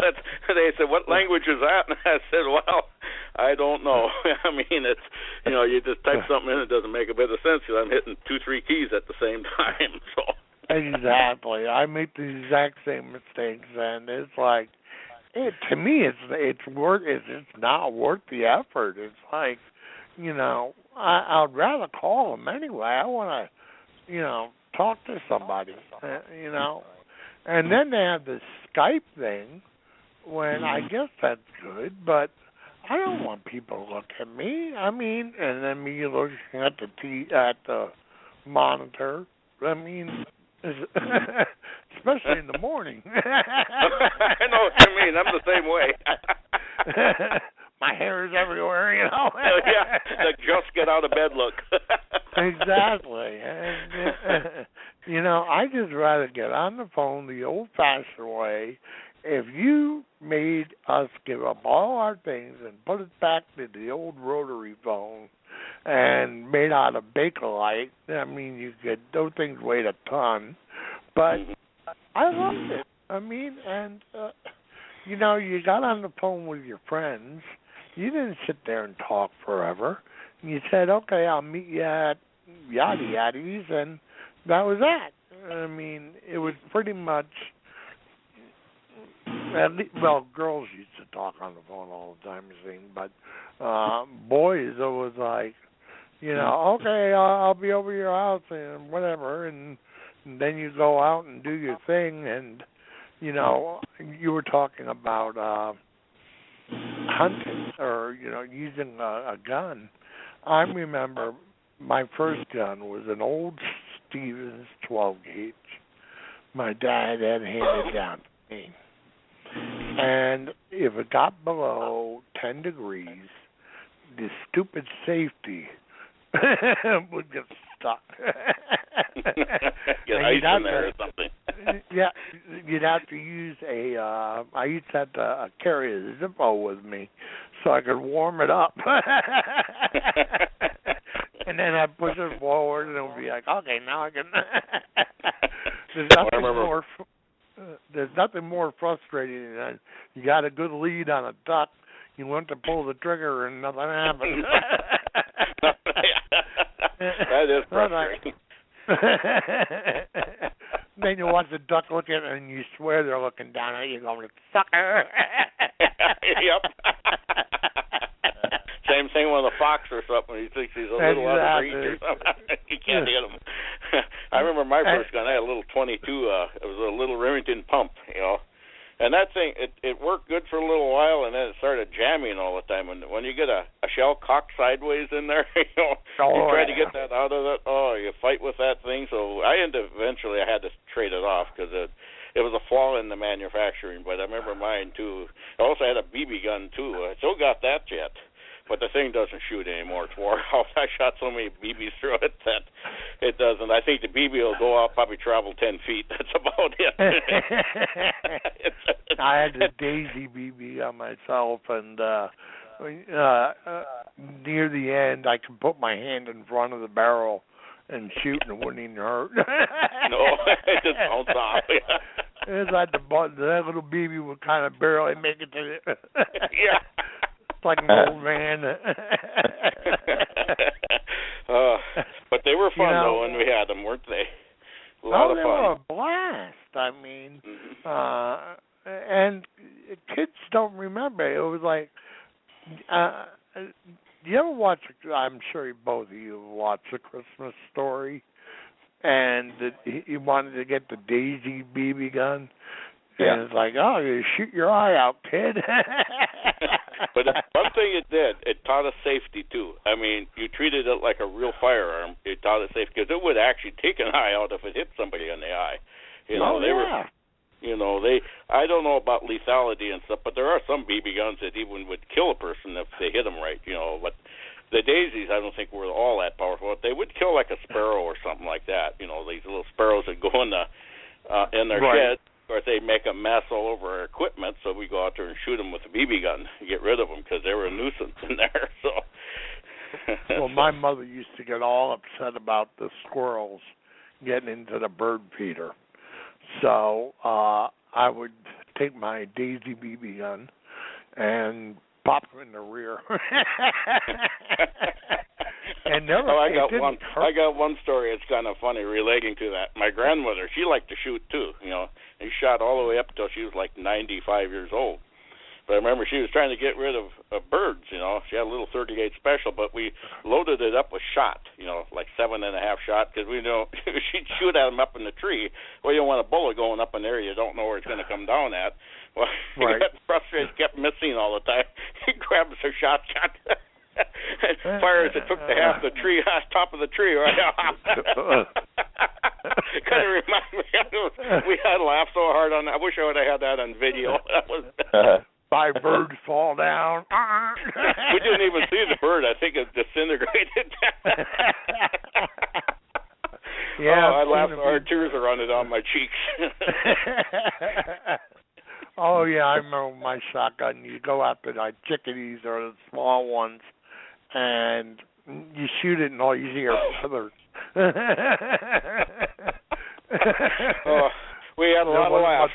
they said, what language is that? And I said, well, I don't know. I mean, it's, you just type something in, it doesn't make a bit of sense because I'm hitting 2-3 keys at the same time, so. Exactly. I make the exact same mistakes, and it's like, to me, it's not worth the effort. It's like, I'd rather call them anyway. I want to, talk to somebody, And then they have the Skype thing, when I guess that's good, but I don't want people to look at me. I mean, and then me looking at the monitor. I mean. Especially in the morning. I know what you mean. I'm the same way. My hair is everywhere, Yeah, the just get out of bed look. Exactly. And, I just rather get on the phone the old-fashioned way. If you made us give up all our things and put it back to the old rotary phone, and made out of Bakelite, I mean, those things weighed a ton, but I loved it. I mean, and, you got on the phone with your friends. You didn't sit there and talk forever. You said, okay, I'll meet you at yada yaddies, and that was that. I mean, it was pretty much, girls used to talk on the phone all the time, you see, but boys, it was like, okay, I'll be over your house and whatever, and then you go out and do your thing, and, you were talking about hunting or, using a gun. I remember my first gun was an old Stevens 12-gauge. My dad had handed down to me. And if it got below 10 degrees, the stupid safety would get stuck. Get ice in there or something. Yeah, you'd have to use I used to have to carry a Zippo with me so I could warm it up. And then I'd push it forward and it would be like, okay, now I can. There's nothing more frustrating than you got a good lead on a duck, you went to pull the trigger and nothing happened. That is frustrating. Then you watch the duck look at it and you swear they're looking down at you going, sucker. Yep. Same thing with a fox or something. He thinks he's a little out of reach or something. You can't hit him. I remember my first gun. I had a little 22. It was a little Remington pump, And that thing, it worked good for a little while, and then it started jamming all the time. And when you get a shell cocked sideways in there, you try to get that out of it. Oh, you fight with that thing. So eventually I had to trade it off because it was a flaw in the manufacturing. But I remember mine too. I also had a BB gun too. I still got that yet. But the thing doesn't shoot anymore. It's wore out. I shot so many BBs through it that it doesn't. I think the BB will go out, probably travel 10 feet. That's about it. I had the Daisy BB on myself, and near the end, I could put my hand in front of the barrel and shoot, and it wouldn't even hurt. No, it just bounced off. It's like that little BB would kind of barely make it to the... Yeah. Like an old man. But they were fun though when we had them, weren't they? A lot of fun. They were a blast. I mean, and kids don't remember. It was like, do you ever watch? I'm sure both of you have watched A Christmas Story, and he wanted to get the Daisy BB gun. Yeah. And it's like, oh, you shoot your eye out, kid. But one thing it did, it taught us safety, too. I mean, you treated it like a real firearm. It taught us safety, because it would actually take an eye out if it hit somebody in the eye. I don't know about lethality and stuff, but there are some BB guns that even would kill a person if they hit them right, But the daisies I don't think were all that powerful. They would kill like a sparrow or something like that. You know, these little sparrows that go in their shed. Of course, they make a mess all over our equipment, so we go out there and shoot them with a BB gun to get rid of them because they were a nuisance in there. So. Well, my mother used to get all upset about the squirrels getting into the bird feeder. So I would take my Daisy BB gun and pop them in the rear. And never, I got one story. It's kind of funny relating to that. My grandmother, she liked to shoot too, you know, and she shot all the way up until she was like 95 years old. But I remember she was trying to get rid of birds, you know. She had a little 38 special, but we loaded it up with shot, you know, like 7.5 shot, because we know she'd shoot at them up in the tree. Well, you don't want a bullet going up in there you don't know where it's going to come down at. Well, he got frustrated, kept missing all the time. He grabs her shotgun, fires it, took the half the tree, top of the tree right off. Kind of reminds me, we had laughed so hard on that. I wish I would have had that on video. That was 5 birds fall down. We didn't even see the bird. I think it disintegrated. Yeah, I laughed. Our tears are running down my cheeks. Oh, yeah, I remember my shotgun. You go after the chickadees or the small ones, and you shoot it, and all you see are feathers. Oh, we had a lot of laughs.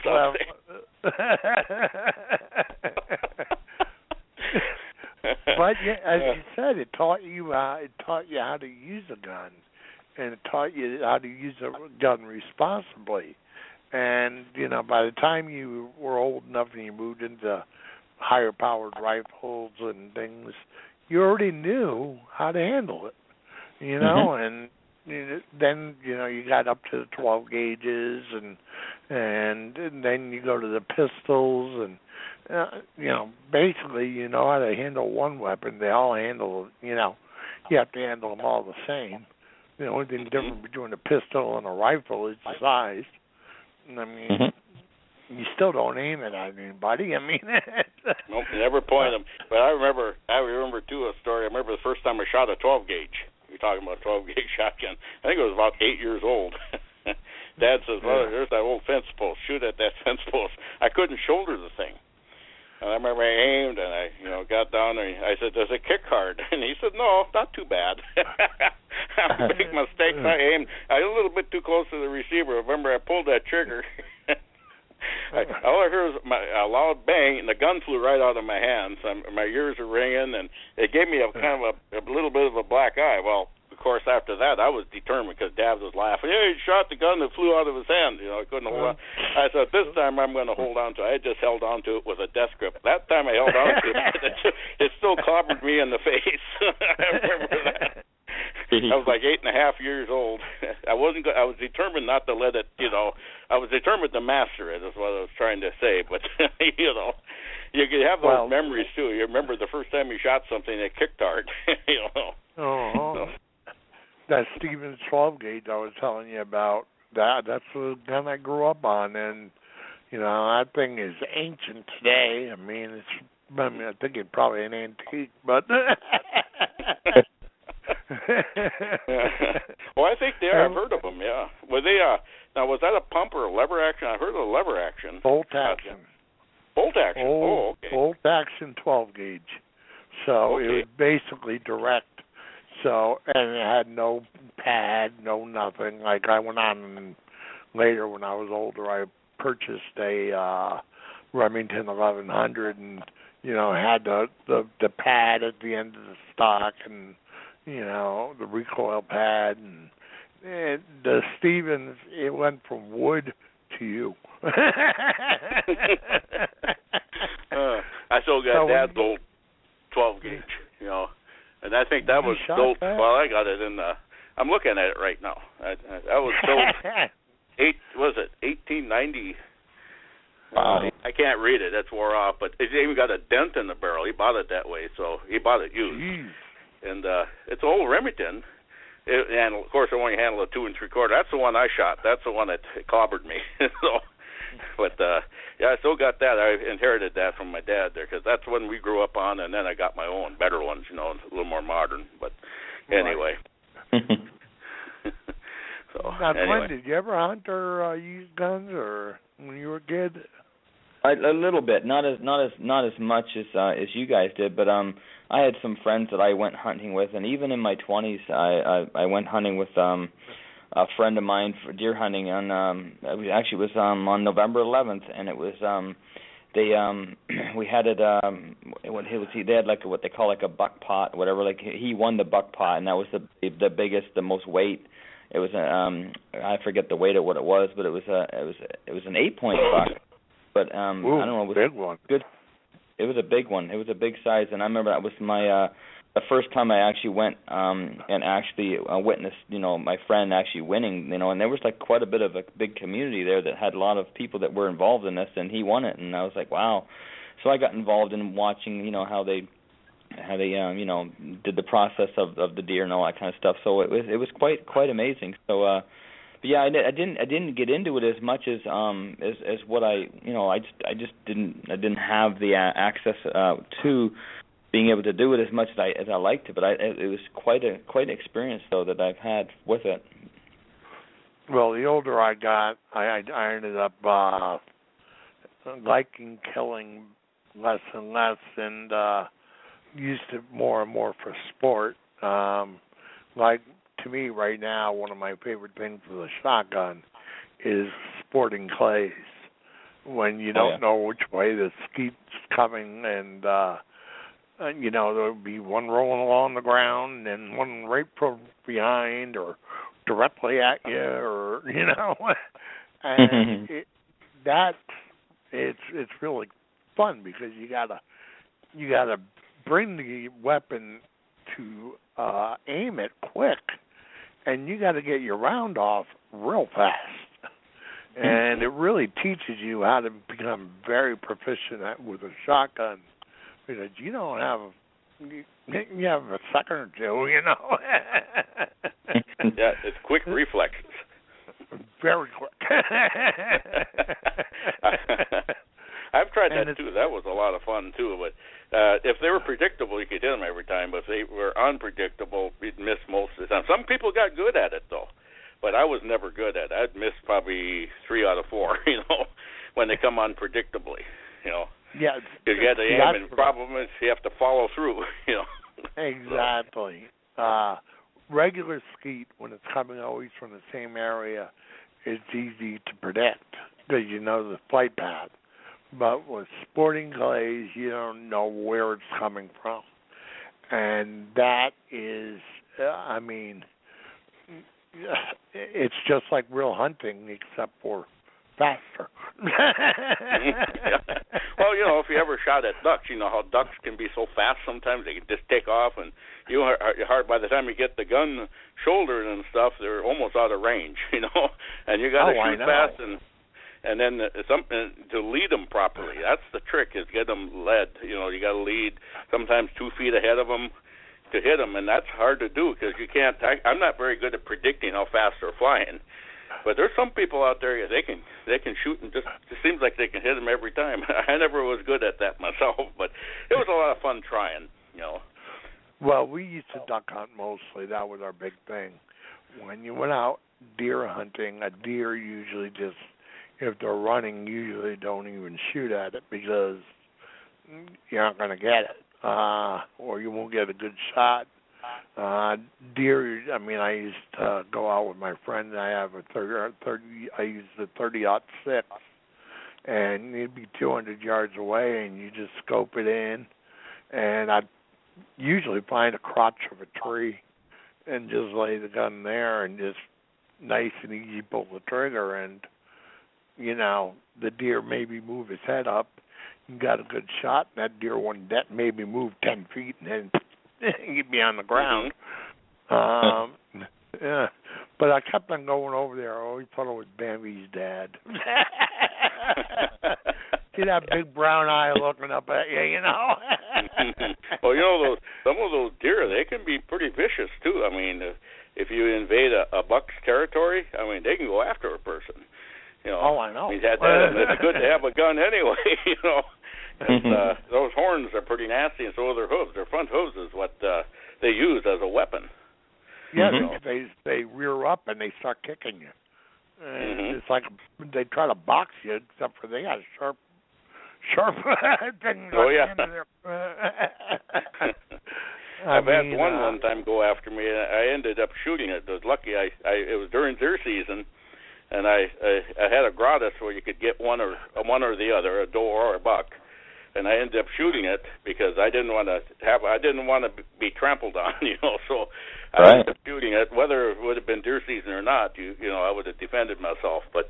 But yeah, as you said, it taught you how to use a gun, and it taught you how to use a gun responsibly. And you know, by the time you were old enough and you moved into higher powered rifles and things, you already knew how to handle it. You know, and then you know you got up to the 12 gauges, and then you go to the pistols, and you know, basically you know how to handle one weapon. They all handle, you know, you have to handle them all the same. The only thing different between a pistol and a rifle is the size. I mean, you still don't aim it at anybody. I mean, nope, never point them. But I remember too a story. I remember the first time I shot a 12 gauge. You're talking about a 12 gauge shotgun. I think I was about 8 years old. Dad says, "Well, there's that old fence post. Shoot at that fence post." I couldn't shoulder the thing. And I remember I aimed and I, you know, got down there. I said, "Does it kick hard?" And he said, "No, not too bad." Big mistake. I aimed a little bit too close to the receiver. Remember, I pulled that trigger. All I heard was a loud bang, and the gun flew right out of my hands. My ears are ringing, and it gave me a kind of a little bit of a black eye. Well, of course, after that, I was determined because Dad was laughing. Yeah, he shot the gun that flew out of his hand. You know, I couldn't hold on. I said, this time I'm going to hold on to it. I just held on to it with a desk grip. That time I held on to it. It still clobbered me in the face. I remember that. I was like 8.5 years old. I was determined not to let it, you know, I was determined to master it is what I was trying to say. But, you know, you could have those memories, too. You remember the first time you shot something that kicked hard, you know. So. That Stevens 12 gauge I was telling you about, that's the gun I grew up on. And, you know, that thing is ancient today. I mean, I think it's probably an antique, but... Well, I think they are. I've heard of them, yeah. Were they, now, was that a pump or a lever action? I heard of a lever action. Bolt action. Bolt action, okay. Bolt action 12 gauge. So it was basically direct. So, and it had no pad, no nothing. Like I went on and later when I was older, I purchased a Remington 1100 and, you know, had the pad at the end of the stock and, you know, the recoil pad, and the Stevens, it went from wood to you. I still got Dad's old 12 gauge, you know, and I think that was built. Well, I got it in the. I'm looking at it right now. That was built. 1890. I can't read it. That's wore off, but it even got a dent in the barrel. He bought it that way, so he bought it used. Jeez. And it's old Remington, and of course I only handled a 2 3/4. That's the one I shot. That's the one that clobbered me. So, but yeah, I still got that. I inherited that from my dad there because that's one we grew up on, and then I got my own better ones, you know, a little more modern. But Anyway. So now, anyway. Glenn, did you ever hunt or use guns or when you were a kid? A little bit, not as much as you guys did, but I had some friends that I went hunting with, and even in my 20s, I went hunting with a friend of mine for deer hunting on it was on November 11th, and it was we had it they had like what they call like a buck pot, whatever. Like he won the buck pot, and that was the biggest, the most weight. It was I forget the weight of what it was, but it was an 8-point buck. But I don't know, it was big one. Good. It was a big one. It was a big size, and I remember that was my the first time I actually went and actually witnessed, my friend actually winning, and there was like quite a bit of a big community there that had a lot of people that were involved in this, and he won it, and I was like, wow. So I got involved in watching, how they did the process of the deer and all that kind of stuff. So it was quite amazing. So but yeah, I didn't get into it as much as what I just didn't have the access to being able to do it as much as I liked to. But it was quite an experience though that I've had with it. Well, the older I got, I ended up liking killing less and less, and used it more and more for sport. Like, to me right now, one of my favorite things with a shotgun is sporting clays. When you don't know which way the skeet's coming, and there'll be one rolling along the ground and one right from behind or directly at you, or and it's really fun because you gotta bring the weapon to aim it quick, and you got to get your round off real fast. And it really teaches you how to become very proficient with a shotgun, because you don't have you have a second or two, Yeah, it's quick reflexes. Very quick. I've tried that too. That was a lot of fun too. But if they were predictable, you could hit them every time. But if they were unpredictable, you'd miss most of the time. Some people got good at it though, but I was never good at it. I'd miss probably 3 out of 4. When they come unpredictably. Yeah, because you had to aim, and the problem is you have to follow through. Exactly. Regular skeet, when it's coming always from the same area, it's easy to predict because you know the flight path. But with sporting clays, you don't know where it's coming from. And that is, it's just like real hunting, except for faster. Well, if you ever shot at ducks, you know how ducks can be so fast sometimes. They can just take off, and by the time you get the gun shouldered and stuff, they're almost out of range, and you got to shoot fast and then something to lead them properly. That's the trick, is get them led. You got to lead sometimes 2 feet ahead of them to hit them, and that's hard to do because you can't. I'm not very good at predicting how fast they're flying, but there's some people out there they can shoot and just it seems like they can hit them every time. I never was good at that myself, but it was a lot of fun trying. Well, we used to duck hunt mostly. That was our big thing. When you went out deer hunting, a deer usually just, if they're running, usually don't even shoot at it because you're not going to get it, or you won't get a good shot. Deer, I used to go out with my friend, and I have a 30. I used the 30-06, and you'd be 200 yards away, and you just scope it in, and I'd usually find a crotch of a tree and just lay the gun there and just nice and easy pull the trigger, and the deer maybe move his head up. You got a good shot, and that deer wouldn't maybe move 10 feet, and then he'd be on the ground. Yeah, but I kept on going over there. I always thought it was Bambi's dad. See that big brown eye looking up at you, Well, some of those deer, they can be pretty vicious too. If you invade a buck's territory, they can go after a person. Oh, I know. It's good to have a gun anyway, those horns are pretty nasty, and so are their hooves. Their front hooves is what they use as a weapon. Yeah, they rear up and they start kicking you. And it's like they try to box you, except for they got sharp things on the end of their... I've had one time go after me, and I ended up shooting it. It was lucky. It was during deer season, and I had a gratis where you could get one or the other, a doe or a buck, and I ended up shooting it because I didn't want to be trampled on, So I ended up shooting it, whether it would have been deer season or not. I would have defended myself, but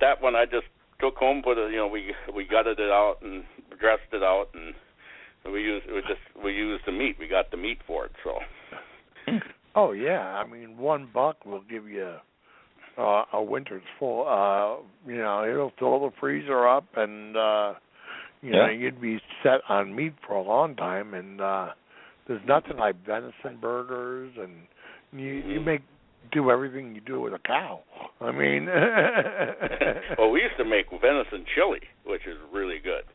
that one I just took home, we gutted it out and dressed it out, and we used the meat. We got the meat for it, so. Oh yeah, I mean, one buck will give you a winter's full. It'll fill the freezer up, and you'd be set on meat for a long time. And there's nothing like venison burgers, and you do everything you do with a cow. I mean, well, we used to make venison chili, which is really good.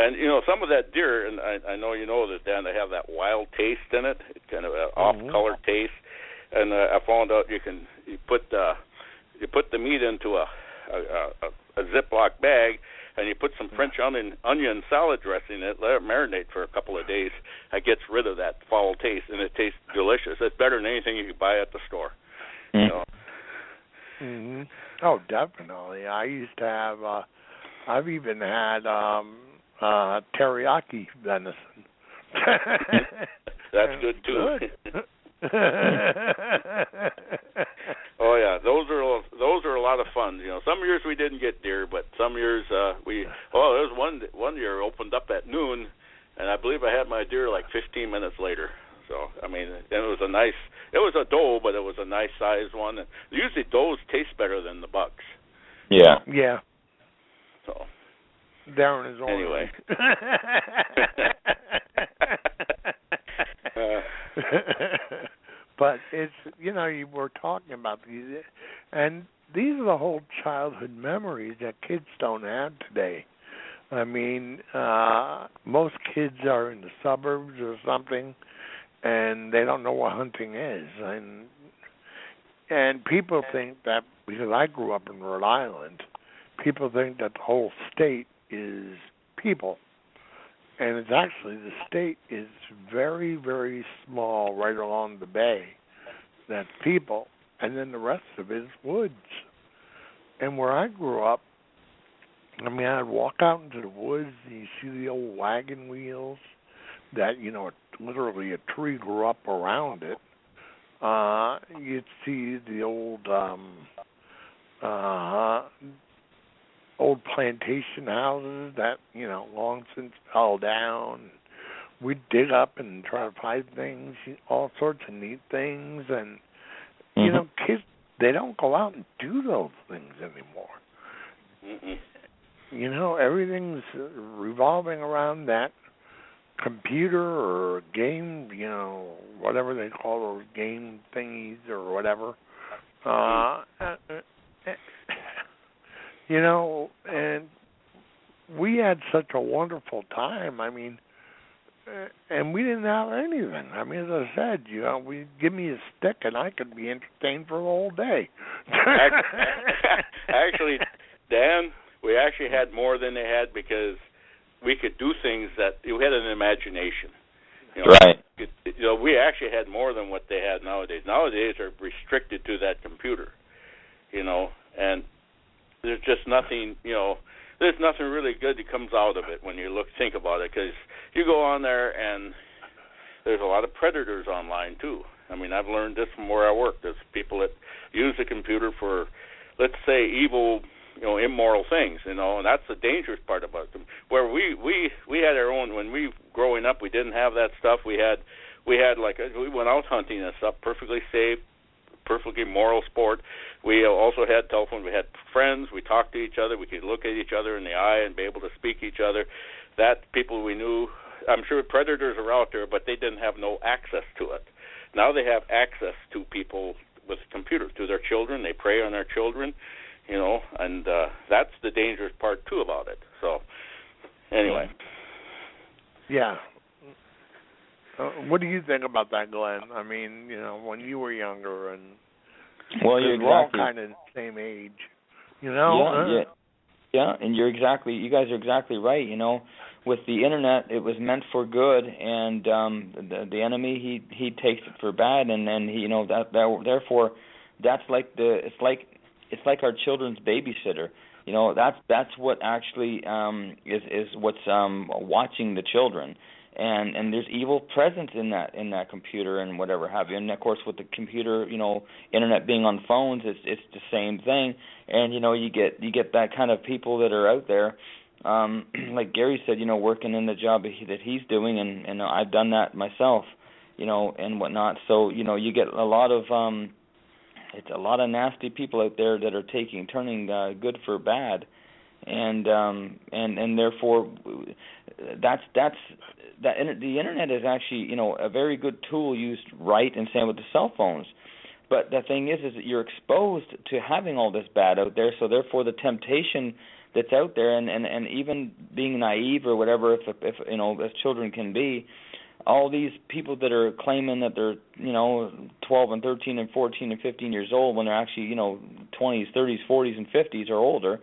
And some of that deer, and I know you know that, Dan, they have that wild taste in it. It's kind of an off-color taste. And I found out you put the meat into a Ziploc bag, and you put some French onion salad dressing in it, let it marinate for a couple of days. It gets rid of that foul taste, and it tastes delicious. It's better than anything you can buy at the store. Oh, definitely. I used to have. I've even had teriyaki venison. That's good too. Oh yeah, those are a lot of fun. Some years we didn't get deer, but some years there was one year opened up at noon, and I believe I had my deer like 15 minutes later. So I mean, and it was a doe, but it was a nice sized one. And usually does taste better than the bucks. Yeah. Yeah. So Darren is on. Anyway. But it's, you were talking about these, and these are the whole childhood memories that kids don't have today. I mean, most kids are in the suburbs or something, and they don't know what hunting is. And people think that, because I grew up in Rhode Island, people think that the whole state is people. And it's actually, the state is very, very small right along the bay. That's people. And then the rest of it is woods. And where I grew up, I mean, I'd walk out into the woods and you see the old wagon wheels that, literally a tree grew up around it. You'd see the old plantation houses that, long since fell down. We'd dig up and try to find things, all sorts of neat things. And, kids, they don't go out and do those things anymore. Everything's revolving around that computer or game, whatever they call those game thingies or whatever. And we had such a wonderful time. I mean, and we didn't have anything. I mean, as I said, give me a stick and I could be entertained for the whole day. Actually, Dan, we actually had more than they had because we could do things that we had an imagination. Right. We actually had more than what they had nowadays. Nowadays, they're restricted to that computer, and there's just nothing, there's nothing really good that comes out of it when you think about it, because you go on there and there's a lot of predators online too. I mean, I've learned this from where I work. There's people that use the computer for, let's say, evil, immoral things, and that's the dangerous part about them. Where we had our own, when we growing up, we didn't have that stuff. We went out hunting and stuff, perfectly safe, perfectly moral sport. We also had telephone. We had friends. We talked to each other. We could look at each other in the eye and be able to speak to each other. That people we knew, I'm sure predators are out there, but they didn't have no access to it. Now they have access to people with computers, to their children. They prey on their children, and that's the dangerous part too about it. So, anyway. Yeah. What do you think about that, Glenn? I mean, when you were younger, and well, you're we're all exactly kind of the same age, Yeah. Yeah, and you guys are exactly right. With the internet, it was meant for good, and the enemy he takes it for bad, and then he therefore that's like it's like our children's babysitter. That's what actually is what's watching the children. And there's evil presence in that computer and whatever have you. And of course, with the computer, internet being on phones, it's the same thing. And you get that kind of people that are out there, like Gary said, working in the job that he's doing, and I've done that myself, and whatnot. So you get a lot of it's a lot of nasty people out there that are turning good for bad, and therefore the internet is actually a very good tool used right, and same with the cell phones. But the thing is that you're exposed to having all this bad out there, so therefore the temptation that's out there, and even being naive or whatever, if as children can be, all these people that are claiming that they're 12 and 13 and 14 and 15 years old when they're actually 20s, 30s, 40s, and 50s or older.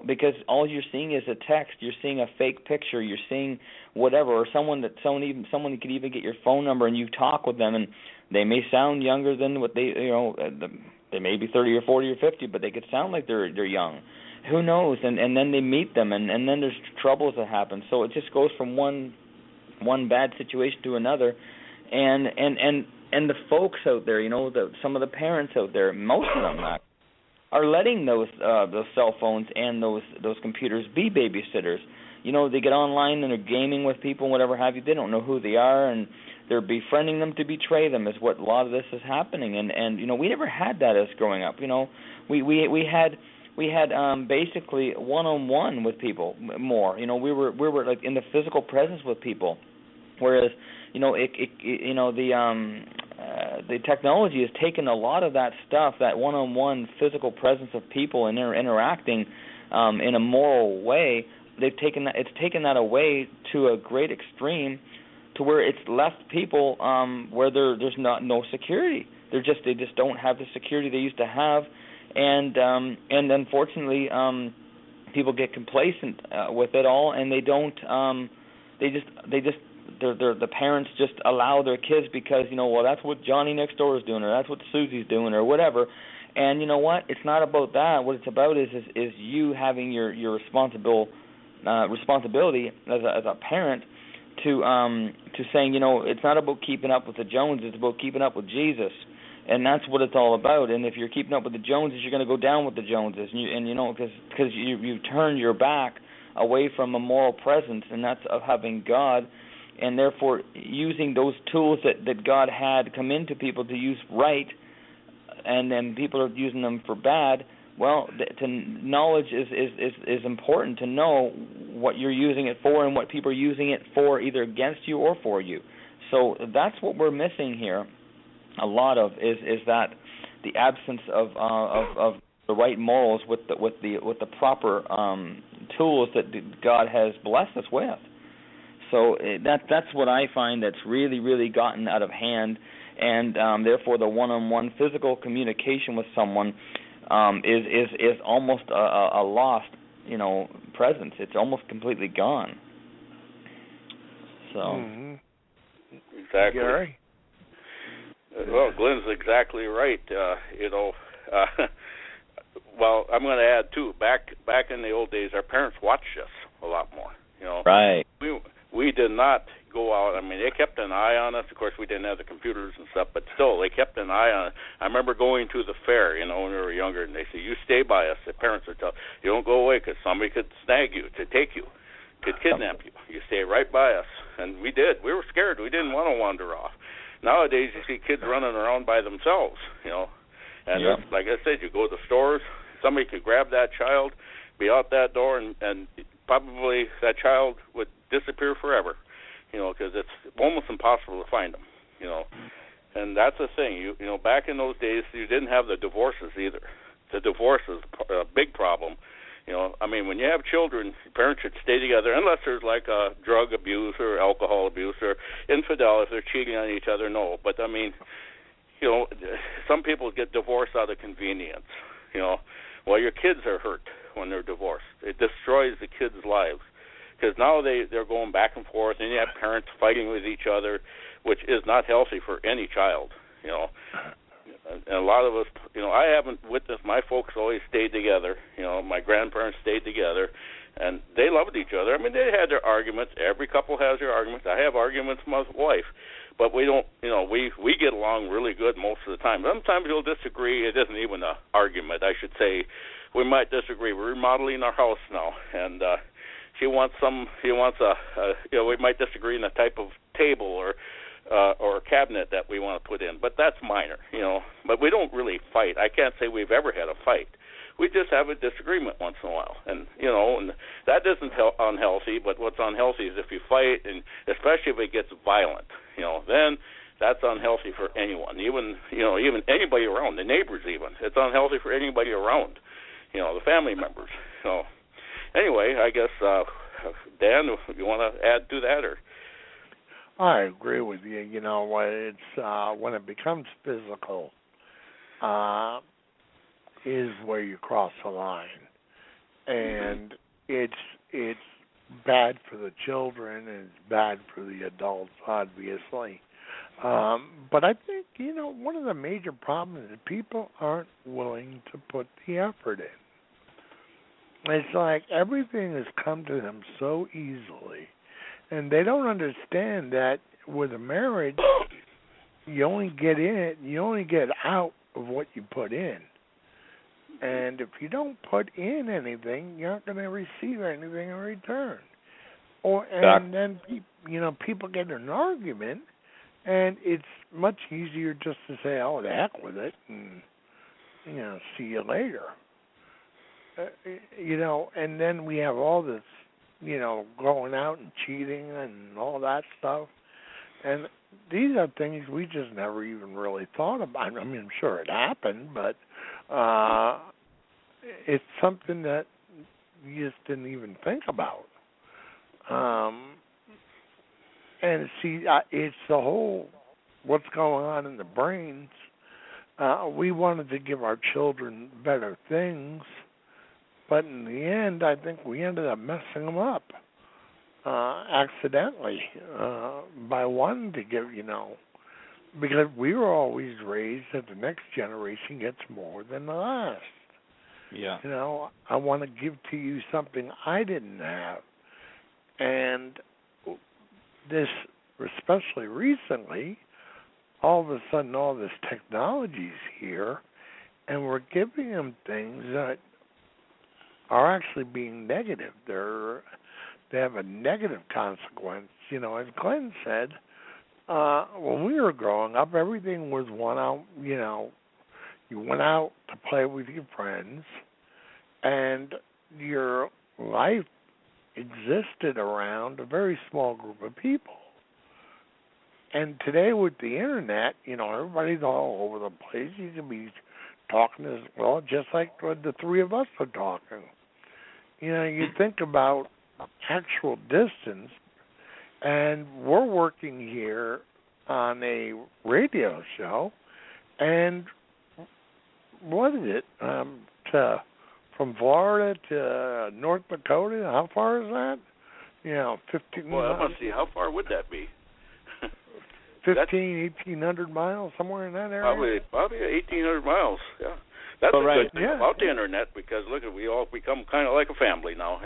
Because all you're seeing is a text, you're seeing a fake picture, you're seeing whatever, or someone could even get your phone number and you talk with them, and they may sound younger than what they may be 30 or 40 or 50, but they could sound like they're young. Who knows? And then they meet them, and then there's troubles that happen. So it just goes from one bad situation to another, and the folks out there, some of the parents out there, most of them are letting those cell phones and those computers be babysitters. They get online and they're gaming with people and whatever have you. They don't know who they are, and they're befriending them to betray them. Is what a lot of this is happening. And we never had that as growing up. We had basically one-on-one with people more. We were like in the physical presence with people, whereas the technology has taken a lot of that stuff, that one-on-one physical presence of people and interacting in a moral way. It's taken that away to a great extreme, to where it's left people where there's no security. They just don't have the security they used to have, and unfortunately people get complacent with it all, and they don't. The parents just allow their kids because that's what Johnny next door is doing, or that's what Susie's doing, or whatever. And you know what? It's not about that. What it's about is you having your responsibility as a parent to saying it's not about keeping up with the Joneses. It's about keeping up with Jesus, and that's what it's all about. And if you're keeping up with the Joneses, you're going to go down with the Joneses, because you've turned your back away from a moral presence, and that's of having God. And therefore, using those tools that God had come into people to use right, and then people are using them for bad. Well, knowledge is important to know what you're using it for and what people are using it for, either against you or for you. So that's what we're missing here. A lot of is that the absence of the right morals with the proper tools that God has blessed us with. So that's what I find that's really, really gotten out of hand, and therefore the one-on-one physical communication with someone is almost a lost, presence. It's almost completely gone. So. Mm-hmm. Exactly. Gary? Well, Glenn's exactly right. Well, I'm going to add too. Back in the old days, our parents watched us a lot more. Right. We did not go out. I mean, they kept an eye on us. Of course, we didn't have the computers and stuff, but still, they kept an eye on us. I remember going to the fair, when we were younger, and they say, "You stay by us." The parents would tell, "You don't go away because somebody could snag you, to take you, could kidnap you. You stay right by us." And we did. We were scared. We didn't want to wander off. Nowadays, you see kids running around by themselves, And like I said, you go to the stores, somebody could grab that child, be out that door, and probably that child would disappear forever, because it's almost impossible to find them, And that's the thing, back in those days, you didn't have the divorces either. The divorce is a big problem, You know, I mean, when you have children, parents should stay together unless there's like a drug abuse or alcohol abuse or infidelity, if they're cheating on each other, no. But, I mean, you know, some people get divorced out of convenience, you know. Well, your kids are hurt when they're divorced. It destroys the kids' lives because now they're going back and forth, and you have parents fighting with each other, which is not healthy for any child, you know. And a lot of us, you know, I haven't witnessed, my folks always stayed together. You know, my grandparents stayed together, and they loved each other. I mean, they had their arguments. Every couple has their arguments. I have arguments with my wife, but we don't, you know, we get along really good most of the time. Sometimes we'll disagree. It isn't even an argument, I should say. We might disagree. We're remodeling our house now, and he wants a you know, we might disagree in the type of table or a cabinet that we want to put in, but that's minor, you know. But we don't really fight. I can't say we've ever had a fight. We just have a disagreement once in a while, and you know, and that isn't unhealthy. But what's unhealthy is if you fight, and especially if it gets violent, you know, then that's unhealthy for anyone, even anybody around, the neighbors even. It's unhealthy for anybody around, you know, the family members. So anyway, I guess Dan, you want to add to that or? I agree with you. You know, it's when it becomes physical, is where you cross the line, and it's bad for the children and it's bad for the adults, obviously. But I think, you know, one of the major problems is people aren't willing to put the effort in. It's like everything has come to them so easily. And they don't understand that with a marriage, you only get out of what you put in. And if you don't put in anything, you're not going to receive anything in return. And then people get in an argument, and it's much easier just to say, "Oh, the heck with it," and see you later. And then we have all this. Going out and cheating and all that stuff. And these are things we just never even really thought about. I mean, I'm sure it happened, but it's something that you just didn't even think about. And see, it's the whole what's going on in the brains. We wanted to give our children better things, but in the end, I think we ended up messing them up accidentally by wanting to give, because we were always raised that the next generation gets more than the last. Yeah. I want to give to you something I didn't have. And this, especially recently, all of a sudden all this technology's here, and we're giving them things that are actually being negative. They have a negative consequence. As Glenn said, when we were growing up, everything was one out. You went out to play with your friends, and your life existed around a very small group of people. And today with the internet, everybody's all over the place. You can be talking as well, just like the three of us are talking. You think about actual distance, and we're working here on a radio show, and what is it? From Florida to North Dakota, how far is that? 15. Well, let's see, how far would that be? 1,800 miles, somewhere in that area? Probably 1,800 miles, yeah. That's a good thing about the internet, because look, we all become kind of like a family now.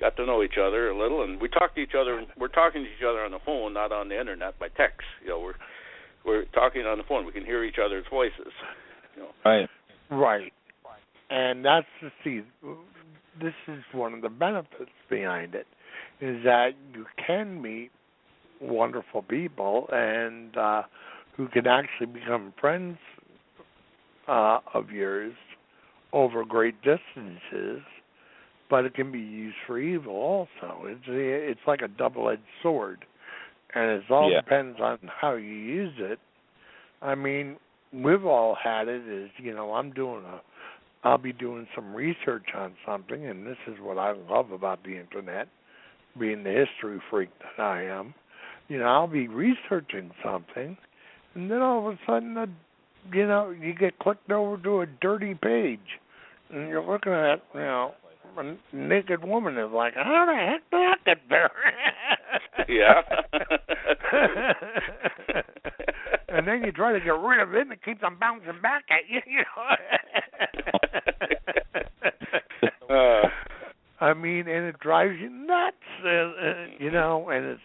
Got to know each other a little, and we talk to each other. We're talking to each other on the phone, not on the internet by text. We're talking on the phone. We can hear each other's voices. Right. And that's this is one of the benefits behind it, is that you can meet wonderful people and who can actually become friends of yours over great distances, but it can be used for evil also. It's like a double-edged sword, and it all depends on how you use it. I mean, we've all had it. I'm doing I'll be doing some research on something, and this is what I love about the internet, being the history freak that I am. I'll be researching something, and then all of a sudden, you get clicked over to a dirty page, and you're looking at, a naked woman is like, how the heck did I get there? Yeah. And then you try to get rid of it, and it keeps on bouncing back at you, and it drives you nuts, and it's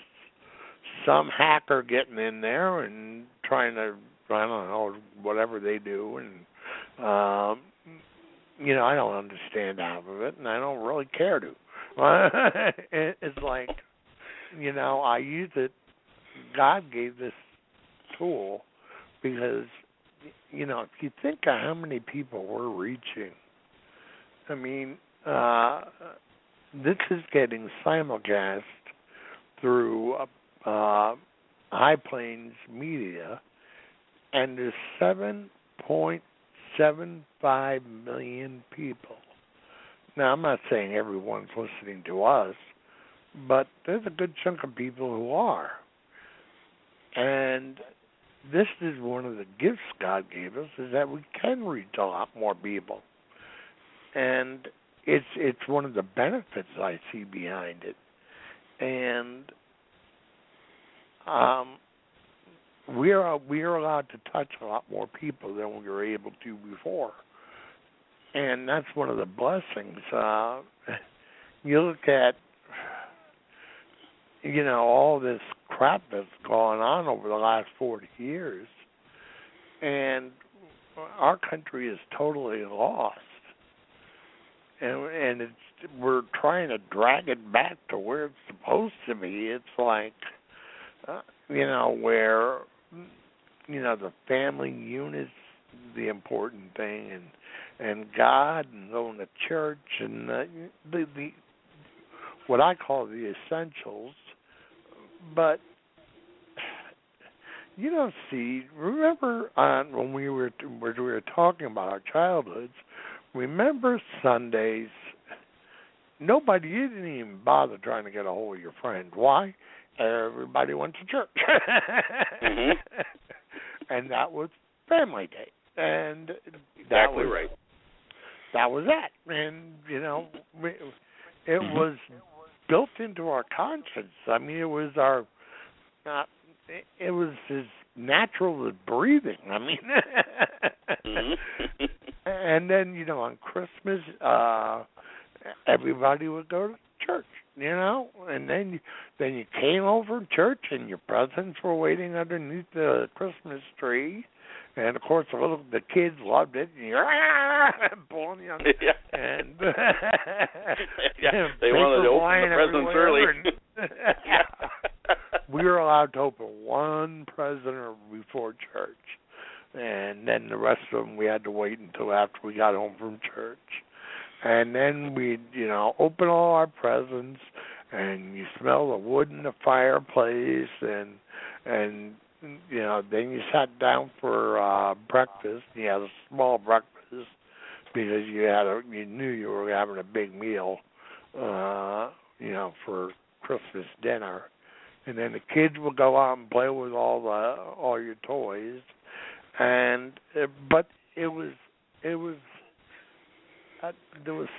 some hacker getting in there and trying to, I don't know, whatever they do, and, I don't understand half of it, and I don't really care to. It's like, I use it, God gave this tool because, if you think of how many people we're reaching, this is getting simulcast through High Plains Media, and there's 7.75 million people. Now, I'm not saying everyone's listening to us, but there's a good chunk of people who are. And this is one of the gifts God gave us, is that we can reach a lot more people. And it's one of the benefits I see behind it. And we are allowed to touch a lot more people than we were able to before. And that's one of the blessings. You look at, all this crap that's gone on over the last 40 years, and our country is totally lost. And we're trying to drag it back to where it's supposed to be. It's like, where, the family unit's the important thing, and God, and going to church, and the what I call the essentials. But see, remember when we were talking about our childhoods. Remember Sundays? You didn't even bother trying to get a hold of your friend. Why? Everybody went to church. Mm-hmm. And that was family day. And exactly right. That was that. And, it was built into our conscience. It was our, it was as natural as breathing. Mm-hmm. And then, on Christmas, everybody would go to church, and then you came over to church, and your presents were waiting underneath the Christmas tree, and of course the kids loved it, and you're pulling you on, yeah. And yeah, they wanted to open the presents early. We were allowed to open one present before church. And then the rest of them we had to wait until after we got home from church. And then we'd, open all our presents, and you smell the wood in the fireplace, and then you sat down for breakfast. You had a small breakfast because you knew you were having a big meal, for Christmas dinner. And then the kids would go out and play with all your toys. But there was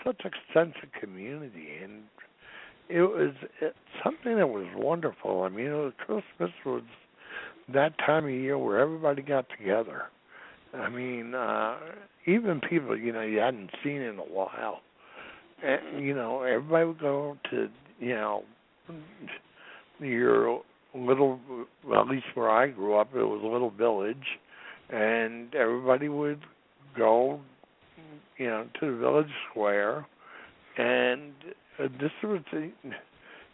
such a sense of community, and it was something that was wonderful. Christmas was that time of year where everybody got together. Even people you hadn't seen in a while. And, everybody would go to your little, well, at least where I grew up, it was a little village. And everybody would go, to the village square, and this was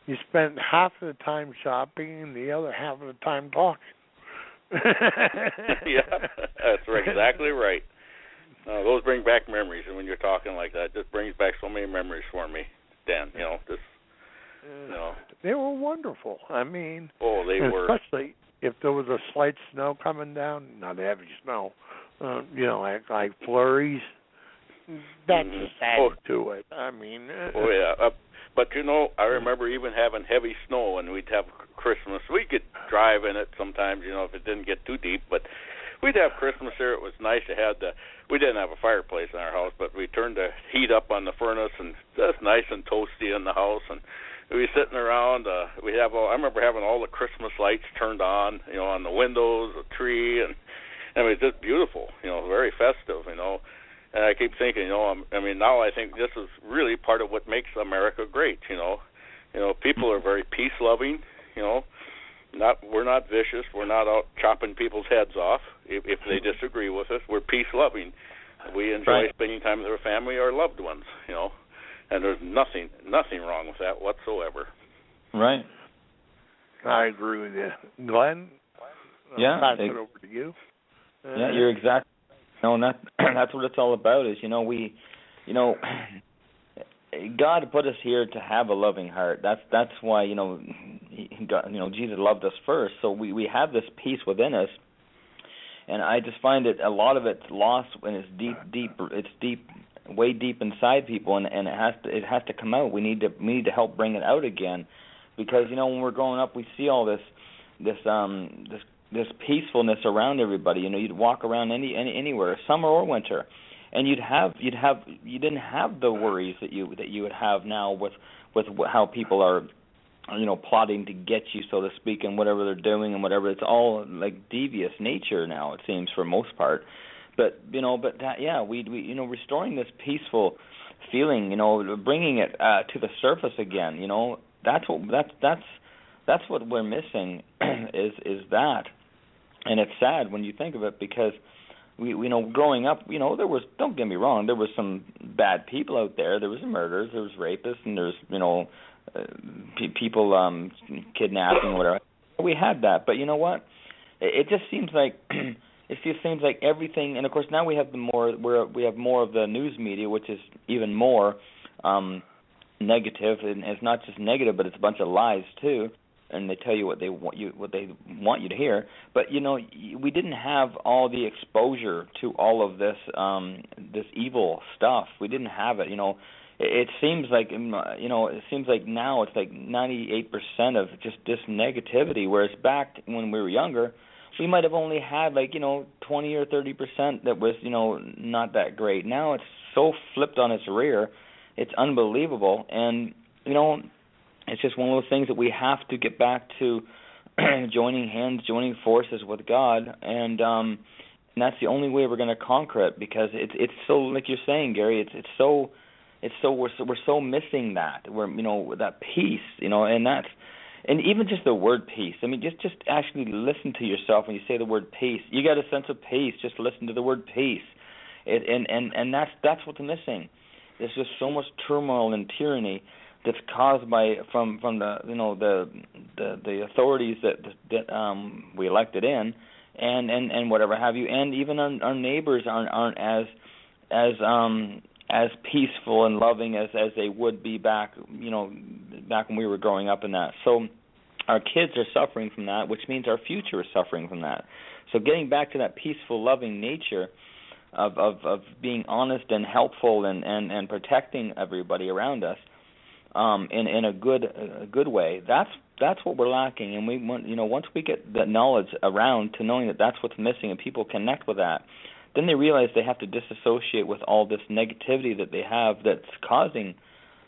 you spent half of the time shopping and the other half of the time talking. Yeah, that's exactly right. Those bring back memories, and when you're talking like that, just brings back so many memories for me, Dan. They were wonderful. Oh, they were. Especially if there was a slight snow coming down, not heavy snow, like flurries, that's just added to it. I mean, oh yeah. But I remember even having heavy snow, and we'd have Christmas. We could drive in it sometimes, if it didn't get too deep. But we'd have Christmas there. It was nice to have we didn't have a fireplace in our house, but we turned the heat up on the furnace, and just nice and toasty in the house. And we'd be sitting around. I remember having all the Christmas lights turned on, on the windows, the tree, and it was just beautiful, very festive, And I keep thinking, now I think this is really part of what makes America great, people are very peace-loving, we're not vicious, we're not out chopping people's heads off if they disagree with us. We're peace-loving. We enjoy spending time with our family, our loved ones, and there's nothing wrong with that whatsoever. Right. I agree with you. Glenn, pass it over to you. Yeah, you're exactly. And that's what it's all about. Is God put us here to have a loving heart. That's why Jesus loved us first. So we have this peace within us, and I just find that a lot of it's lost when it's deep, way deep inside people, and it has to come out. We need to help bring it out again, because when we're growing up, we see all this peacefulness around everybody. You'd walk around anywhere, summer or winter, and you didn't have the worries that you would have now with how people are, plotting to get you, so to speak, and whatever they're doing and whatever. It's all like devious nature now, it seems, for most part. But restoring this peaceful feeling, bringing it to the surface again. That's what we're missing is that. And it's sad when you think of it, because we growing up, there was, don't get me wrong, there was some bad people out there. There was murders, there was rapists, and there's people kidnapping or whatever. We had that, but you know what? It just seems like everything. And of course now we have more of the news media, which is even more negative, and it's not just negative, but it's a bunch of lies too. And they tell you what they want you to hear. But we didn't have all the exposure to all of this evil stuff. We didn't have it. It seems like now it's like 98% of just this negativity. Whereas back when we were younger, we might have only had 20 or 30% that was not that great. Now it's so flipped on its rear, it's unbelievable. And it's just one of those things that we have to get back to joining forces with God, and that's the only way we're going to conquer it, because it's so, like you're saying, Gary, we're so missing that. We're that peace, and even just the word peace. I mean, just actually listen to yourself when you say the word peace. You got a sense of peace. Just listen to the word peace, and that's what's missing. There's just so much turmoil and tyranny that's caused from the authorities that we elected in, and whatever have you, and even our neighbors aren't as peaceful and loving as they would be back when we were growing up in that. So our kids are suffering from that, which means our future is suffering from that. So getting back to that peaceful, loving nature of being honest and helpful and protecting everybody around us. In a good way. That's what we're lacking, and we want, once we get the knowledge around to knowing that that's what's missing, and people connect with that, then they realize they have to disassociate with all this negativity that they have that's causing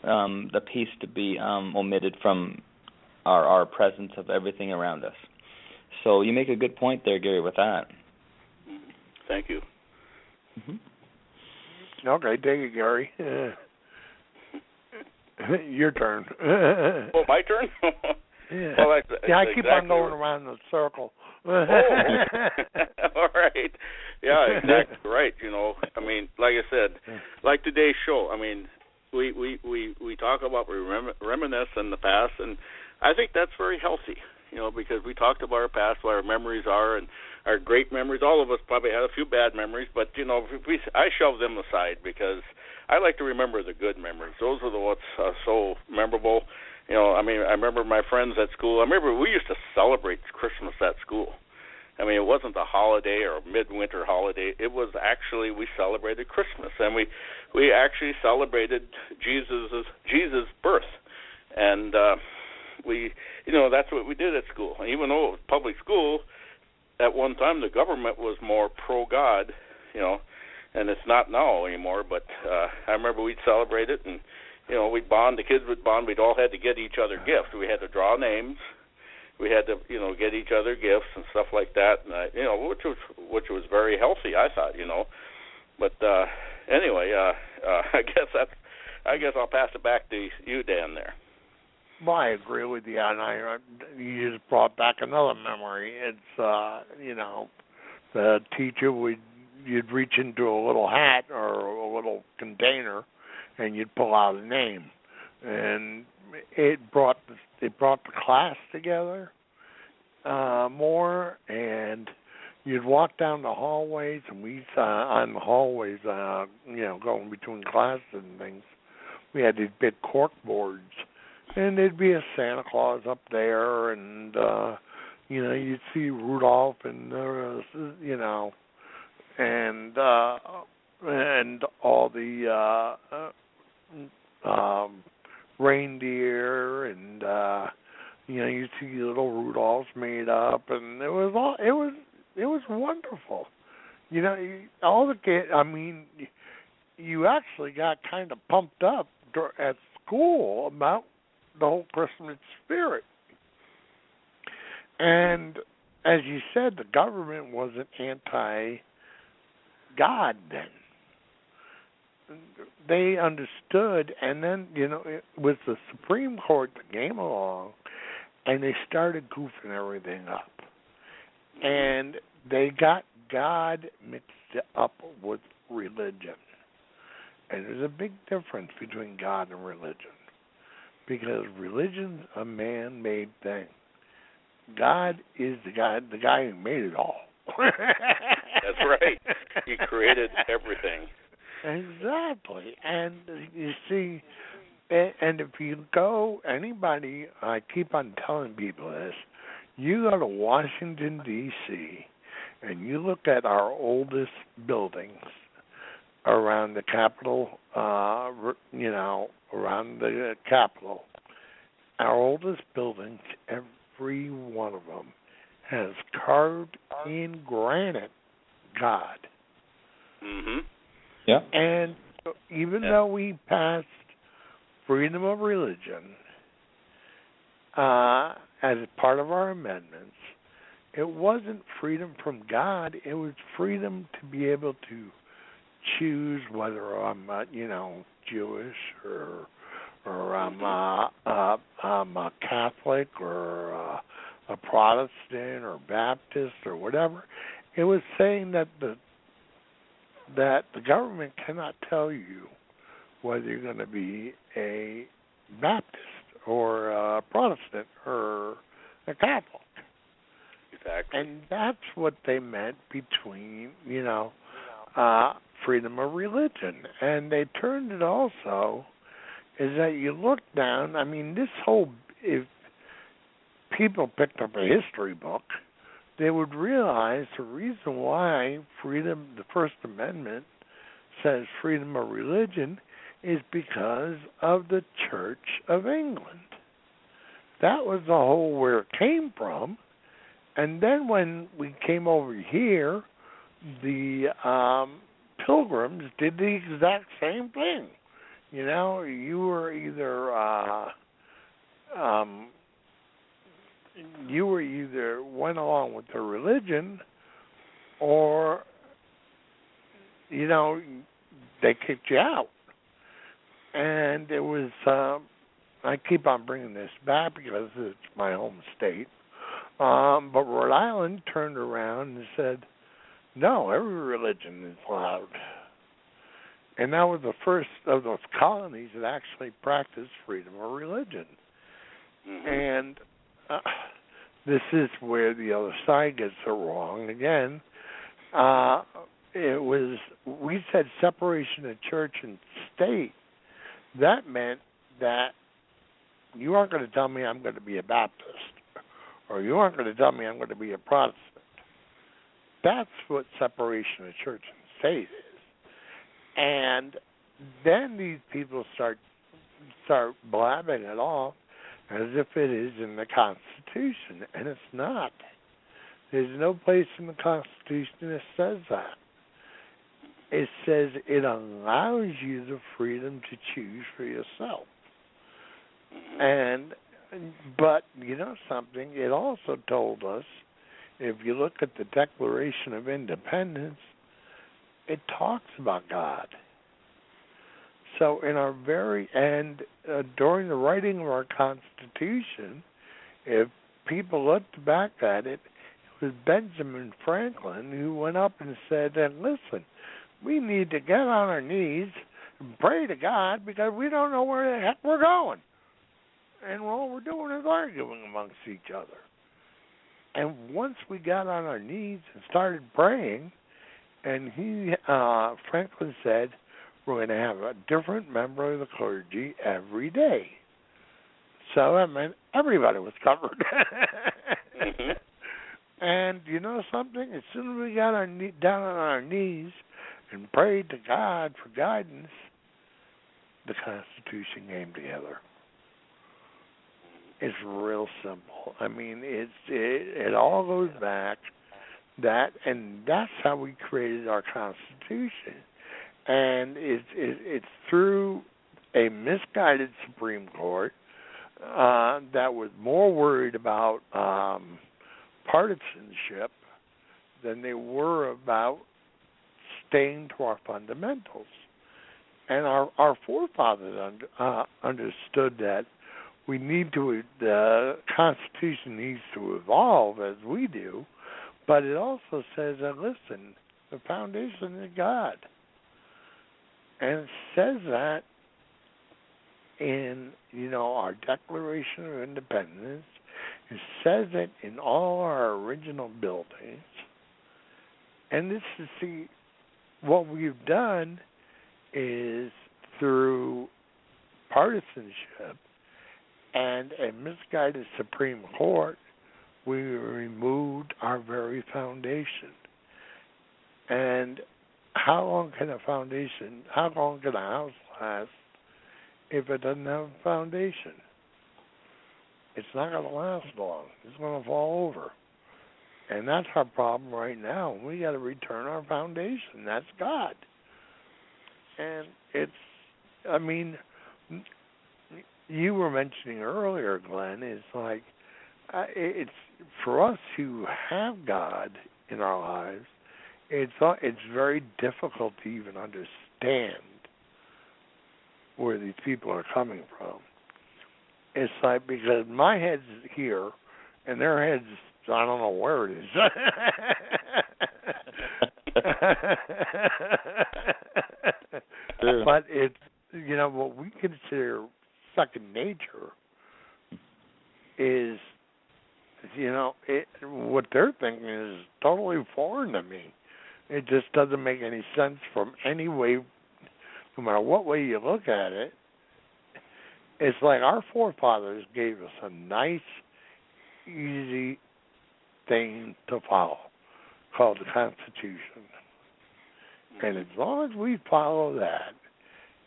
the peace to be omitted from our presence of everything around us. So you make a good point there, Gary, with that. Thank you. Mm-hmm. Okay, take it, Gary. Your turn. Oh, my turn? Yeah. Well, I keep exactly on going around the circle. Oh. All right. Yeah, exactly right. I mean, like I said, like today's show, I mean, we talk about, we reminisce in the past, and I think that's very healthy, because we talked about our past, what our memories are, and our great memories. All of us probably had a few bad memories, but, I shove them aside, because I like to remember the good memories. Those are the ones so memorable. I mean, I remember my friends at school. I remember we used to celebrate Christmas at school. I mean, it wasn't a holiday or a midwinter holiday. It was actually, we celebrated Christmas, and we actually celebrated Jesus' birth, and that's what we did at school. And even though it was public school, at one time the government was more pro-God, and it's not now anymore. But I remember we'd celebrate it, and we'd bond. The kids would bond. We'd all had to get each other gifts. We had to draw names. We had to, get each other gifts and stuff like that, and which was very healthy, I thought, But anyway, I guess I'll pass it back to you, Dan. There. Well, I agree with you, and you just brought back another memory. It's the teacher you'd reach into a little hat or a little container, and you'd pull out a name, and it brought the class together more, and you'd walk down the hallways, and we on the hallways, going between classes and things, we had these big cork boards, and there'd be a Santa Claus up there, and you'd see Rudolph and and all the reindeer, and you see little Rudolphs made up, and it was wonderful. All the kids. I mean, you actually got kind of pumped up at school about the whole Christmas spirit. And as you said, the government wasn't anti-God then. They understood, and then, it was the Supreme Court that came along, and they started goofing everything up. And they got God mixed up with religion. And there's a big difference between God and religion, because religion's a man-made thing. God is the guy who made it all. That's right. He created everything. Exactly. And you see, and if you go, anybody, I keep on telling people this, you go to Washington, D.C., and you look at our oldest buildings around the Capitol, around the Capitol, our oldest buildings, every one of them has carved in granite God. Mm-hmm. Yeah. And even though we passed freedom of religion as part of our amendments, it wasn't freedom from God. It was freedom to be able to choose whether I'm, Jewish or I'm a Catholic or a Protestant or Baptist or whatever. It was saying that the government cannot tell you whether you're going to be a Baptist or a Protestant or a Catholic. Exactly. And that's what they meant between, freedom of religion. And they turned it also is that you look down, I mean, if people picked up a history book, they would realize the reason why the First Amendment says freedom of religion is because of the Church of England. That was the whole where it came from. And then when we came over here, the Pilgrims did the exact same thing. You were either went along with the religion, or they kicked you out. And it was I keep on bringing this back because it's my home state. But Rhode Island turned around and said, no, every religion is allowed. And that was the first of those colonies that actually practiced freedom of religion. Mm-hmm. And this is where the other side gets it wrong again. We said separation of church and state. That meant that you aren't going to tell me I'm going to be a Baptist, or you aren't going to tell me I'm going to be a Protestant. That's what separation of church and state is. And then these people start blabbing it off as if it is in the Constitution, and it's not. There's no place in the Constitution that says that. It says it allows you the freedom to choose for yourself. But you know something? It also told us, if you look at the Declaration of Independence, it talks about God. So in our very end, during the writing of our Constitution, if people looked back at it, it was Benjamin Franklin who went up and said, listen, we need to get on our knees and pray to God because we don't know where the heck we're going. And all we're doing is arguing amongst each other. And once we got on our knees and started praying, and Franklin said, we're going to have a different member of the clergy every day. So that meant everybody was covered. And you know something? As soon as we got down on our knees and prayed to God for guidance, the Constitution came together. It's real simple. I mean, it all goes back and that's how we created our Constitution. And it's through a misguided Supreme Court that was more worried about partisanship than they were about staying to our fundamentals. And our forefathers understood that the Constitution needs to evolve as we do, but it also says that, listen, the foundation is God. And it says that in, our Declaration of Independence. It says it in all our original buildings. And this is what we've done is through partisanship and a misguided Supreme Court, we removed our very foundation. And how long can a house last if it doesn't have a foundation? It's not going to last long. It's going to fall over. And that's our problem right now. We got to return our foundation. That's God. And you were mentioning earlier, Glenn, it's for us who have God in our lives, it's very difficult to even understand where these people are coming from. It's because my head's here and their head's, I don't know where it is. But it's, what we consider second nature is, what they're thinking is totally foreign to me. It just doesn't make any sense from any way, no matter what way you look at it. It's like our forefathers gave us a nice, easy thing to follow called the Constitution. And as long as we follow that,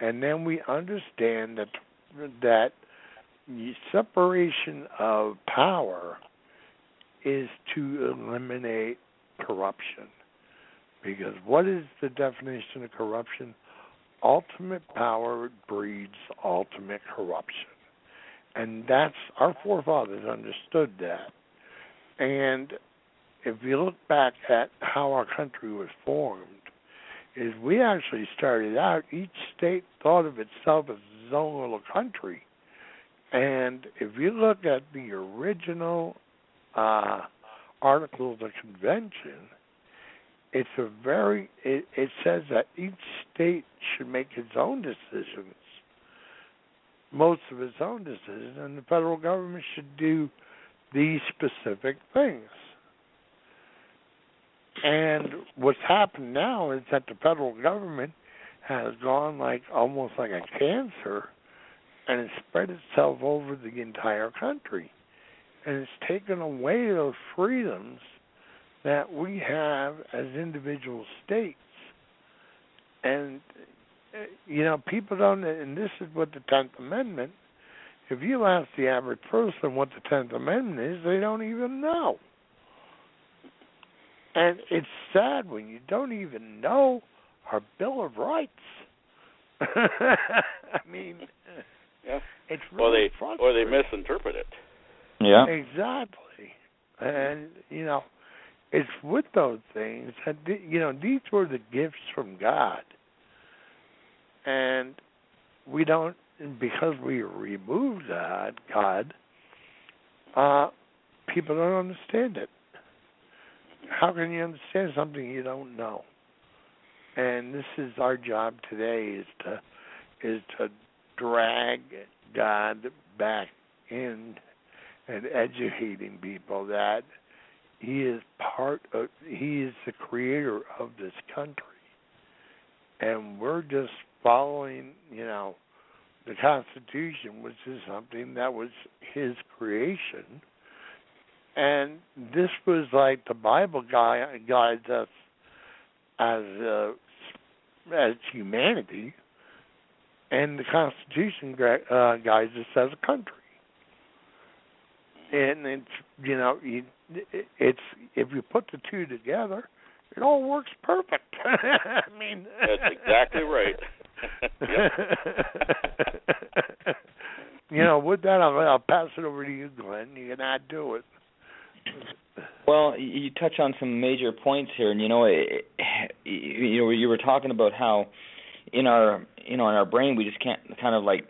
and then we understand that the separation of power is to eliminate corruption. Because what is the definition of corruption? Ultimate power breeds ultimate corruption. And that's, our forefathers understood that. And if you look back at how our country was formed, is we actually started out, each state thought of itself as its own little country. And if you look at the original Articles of Convention, it says that each state should make its own decisions, most of its own decisions, and the federal government should do these specific things. And what's happened now is that the federal government has gone almost like a cancer, and it's spread itself over the entire country. And it's taken away those freedoms that we have as individual states. And, people don't, and this is what the 10th Amendment, if you ask the average person what the 10th Amendment is, they don't even know. And it's sad when you don't even know our Bill of Rights. I mean, yeah. It's really frustrating. Or they misinterpret it. Yeah. Exactly. And, it's with those things that, these were the gifts from God. And we don't, because we removed God, people don't understand it. How can you understand something you don't know? And this is our job today, is to drag God back in and educating people that He is the creator of this country. And we're just following, the Constitution, which is something that was His creation. And this was like the Bible guides us as humanity, and the Constitution guides us as a country. And it's if you put the two together, it all works perfect. I mean, that's exactly right. With that, I'll pass it over to you, Glenn. You can add to it. Well, you touch on some major points here, and you were talking about how in our brain we just can't kind of like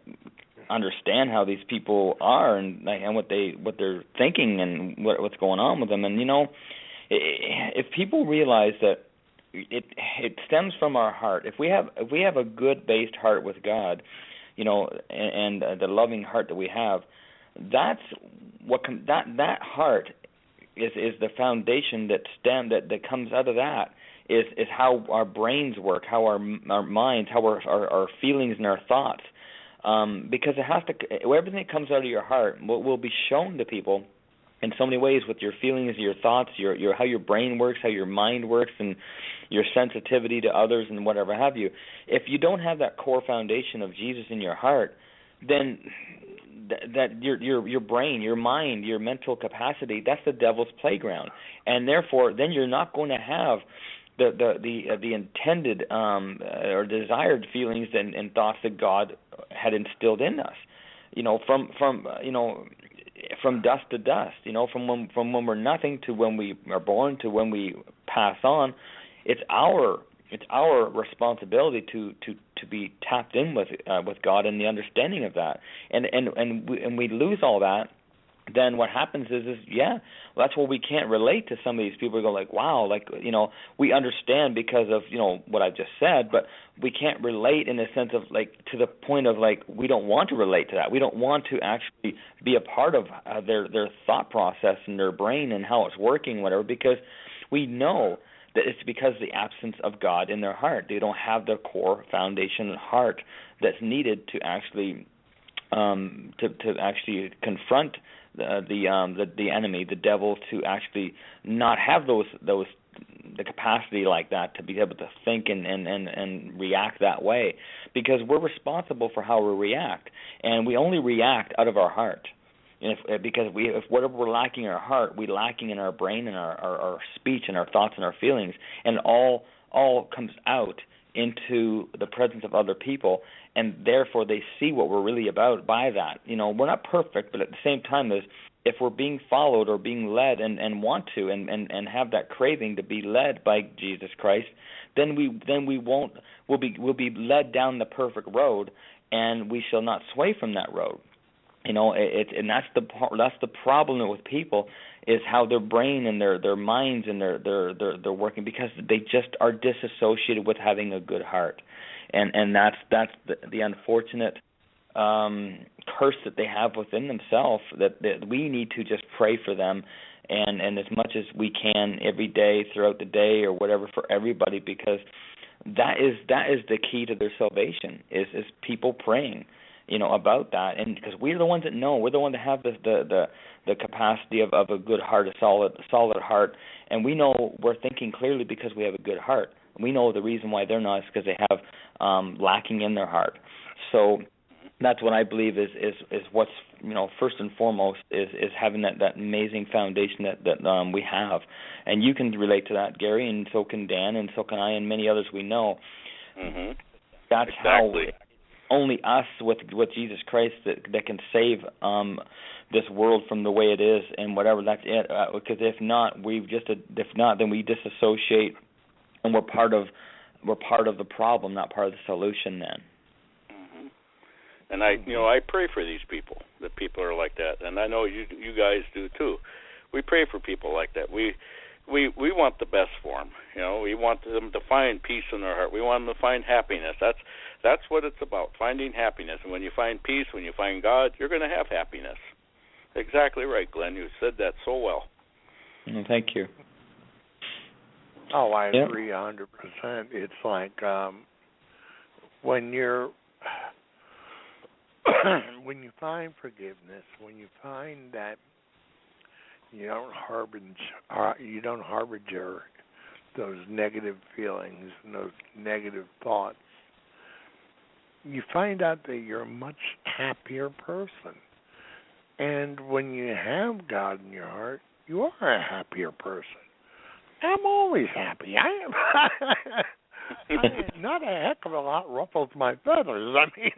understand how these people are and what they're thinking and what's going on with them. And if people realize that it stems from our heart, if we have a good based heart with God, and the loving heart that we have, that's what that heart is the foundation that comes out of that is how our brains work, how our minds, how our feelings and our thoughts, because it has to, everything that comes out of your heart will be shown to people in so many ways, with your feelings, your thoughts, your how your brain works, how your mind works, and your sensitivity to others and whatever have you. If you don't have that core foundation of Jesus in your heart, then that your brain, your mind, your mental capacity, that's the devil's playground, and therefore then you're not going to have the intended or desired feelings and thoughts that God had instilled in us. From dust to dust, from when we're nothing to when we are born to when we pass on. It's our responsibility to be tapped in with God and the understanding of that, and we lose all that. Then what happens is that's where we can't relate to some of these people who go like, wow, we understand because of what I just said, but we can't relate in the sense of to the point of we don't want to relate to that. We don't want to actually be a part of their thought process and their brain and how it's working, whatever, because we know that it's because of the absence of God in their heart. They don't have the core foundation heart that's needed to actually to actually confront the enemy, the devil, to actually not have the capacity like that to be able to think and react that way, because we're responsible for how we react, and we only react out of our heart. Because if whatever we're lacking in our heart, we're lacking in our brain and our speech and our thoughts and our feelings, and all comes out into the presence of other people, and therefore they see what we're really about by that. We're not perfect, but at the same time, if we're being followed or being led and want to and have that craving to be led by Jesus Christ, then we'll be led down the perfect road, and we shall not sway from that road. And that's the problem with people, is how their brain and their minds and they're working, because they just are disassociated with having a good heart, and that's the unfortunate curse that they have within themselves, that we need to just pray for them and as much as we can every day, throughout the day or whatever, for everybody, because that is the key to their salvation, is people praying. about that, and because we're the ones that know, we're the ones that have the capacity of a good heart, a solid heart, and we know we're thinking clearly because we have a good heart. We know the reason why they're not is because they have lacking in their heart. So that's what I believe is what's first and foremost is having that amazing foundation that we have, and you can relate to that, Gary, and so can Dan, and so can I, and many others we know. Mm-hmm. That's exactly. how only us with Jesus Christ that can save this world from the way it is and whatever. That's it. Because if not, then we disassociate, and we're part of the problem, not part of the solution. Then. Mm-hmm. And I pray for these people. That people are like that, and I know you guys do too. We pray for people like that. We want the best for them. We want them to find peace in their heart. We want them to find happiness. That's what it's about, finding happiness. And when you find peace, when you find God, you're going to have happiness. Exactly right, Glenn. You said that so well. Thank you. Oh, I agree 100%. It's like when when you find forgiveness, when you find that you don't harbor those negative feelings and those negative thoughts, you find out that you're a much happier person. And when you have God in your heart, you are a happier person. I'm always happy. I am. Not a heck of a lot ruffles my feathers. I mean,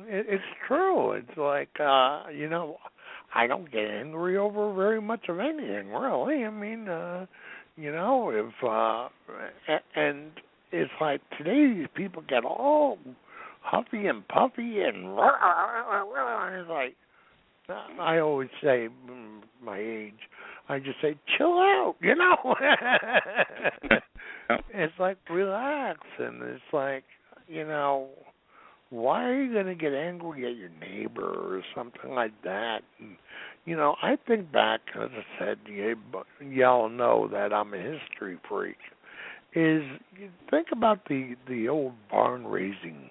it's true. It's like, I don't get angry over very much of anything, really. I mean, and it's like today these people get all huffy and puffy and it's like, I always say, my age, I just say, chill out, It's like, relax, and it's like, why are you going to get angry at your neighbor or something like that? And, I think back, as I said, y'all know that I'm a history freak, is think about the old barn raising,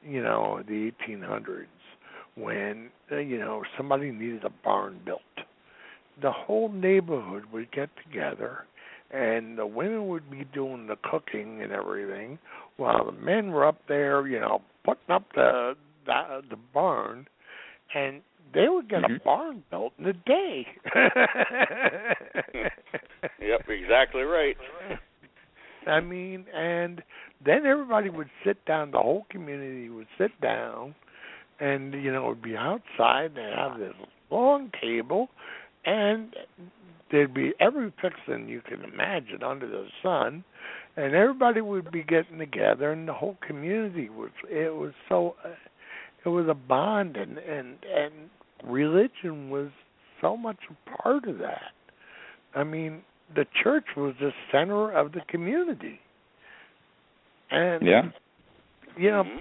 the 1800s, when, somebody needed a barn built. The whole neighborhood would get together, and the women would be doing the cooking and everything, while the men were up there, putting up the barn, and they would get a barn built in a day. Yep, exactly right. I mean, and then everybody would sit down, the whole community would sit down, and, it would be outside, and they'd have this long table, and there'd be every fixing you can imagine under the sun, and everybody would be getting together, and the whole community it was a bond, and religion was so much a part of that. I mean, the church was the center of the community. And,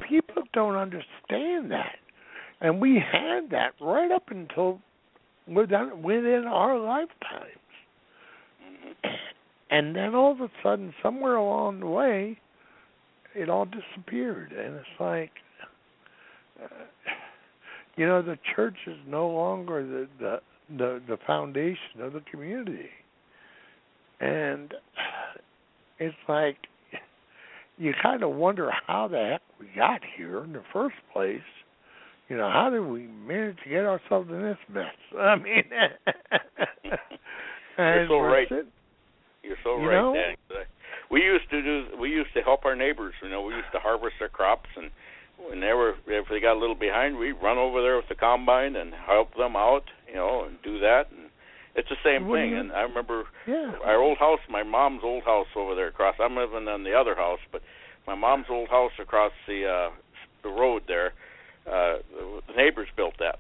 people don't understand that. And we had that right up until within our lifetimes. And then all of a sudden, somewhere along the way, it all disappeared. And it's like, the church is no longer the foundation of the community. And it's like, you kind of wonder how the heck we got here in the first place. How did we manage to get ourselves in this mess? I mean, you're so right. You're so right, Dan. We used to help our neighbors. We used to harvest their crops, and if they got a little behind, we'd run over there with the combine and help them out, and do that. And it's the same thing. And I remember our old house, my mom's old house over there across. I'm living in the other house, but my mom's old house across the road there. The neighbors built that.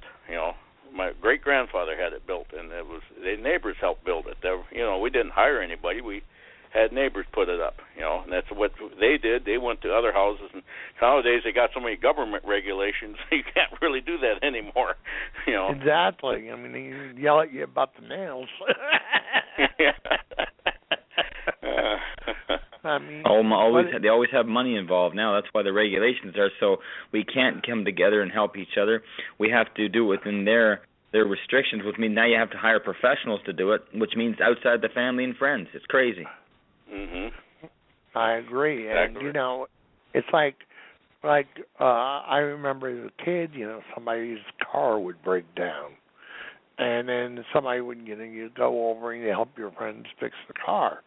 My great grandfather had it built, and the neighbors helped build it. We didn't hire anybody. We had neighbors put it up. And that's what they did. They went to other houses, and nowadays they got so many government regulations, you can't really do that anymore. Exactly. I mean, they yell at you about the nails. I mean, they always have money involved now. That's why the regulations are so we can't come together and help each other. We have to do it within their restrictions, which means now you have to hire professionals to do it, which means outside the family and friends. It's crazy. Mhm. I agree, and you know, it's like I remember as a kid, you know, somebody's car would break down, and then somebody would, you know, you go over and you help your friends fix the car.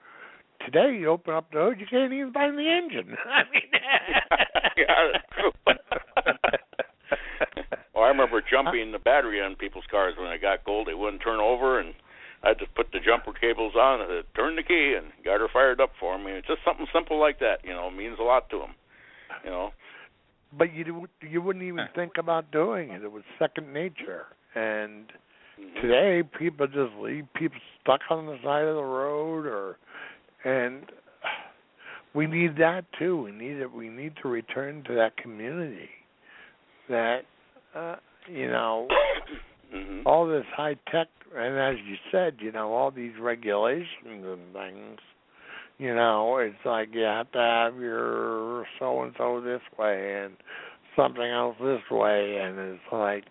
Today, you open up the hood, you can't even find the engine. I mean, well, I remember jumping the battery on people's cars when it got cold. They wouldn't turn over, and I just put the jumper cables on and turned the key and got her fired up for them. I mean, it's just something simple like that, you know, means a lot to them, you know. But you wouldn't even think about doing it. It was second nature. And today, people just leave people stuck on the side of the road, and we need that too. We need to return to that community. That you know, all this high tech, and as you said, you know, all these regulations and things. You know, it's like you have to have your so-and-so this way and something else this way, and it's like,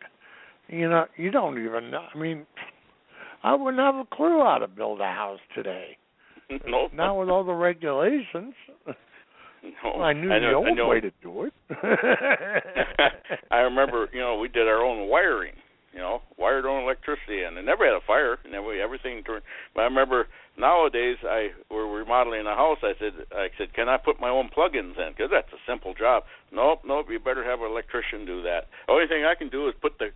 you know, you don't even know. I mean, I wouldn't have a clue how to build a house today. Nope. Not with all the regulations. No. I knew the old way to do it. I remember, you know, we did our own wiring. You know, wired our own electricity, and they never had a fire, and everything turned. But I remember nowadays, we're remodeling a house. I said, can I put my own plug-ins in? Because that's a simple job. Nope. You better have an electrician do that. The only thing I can do is put the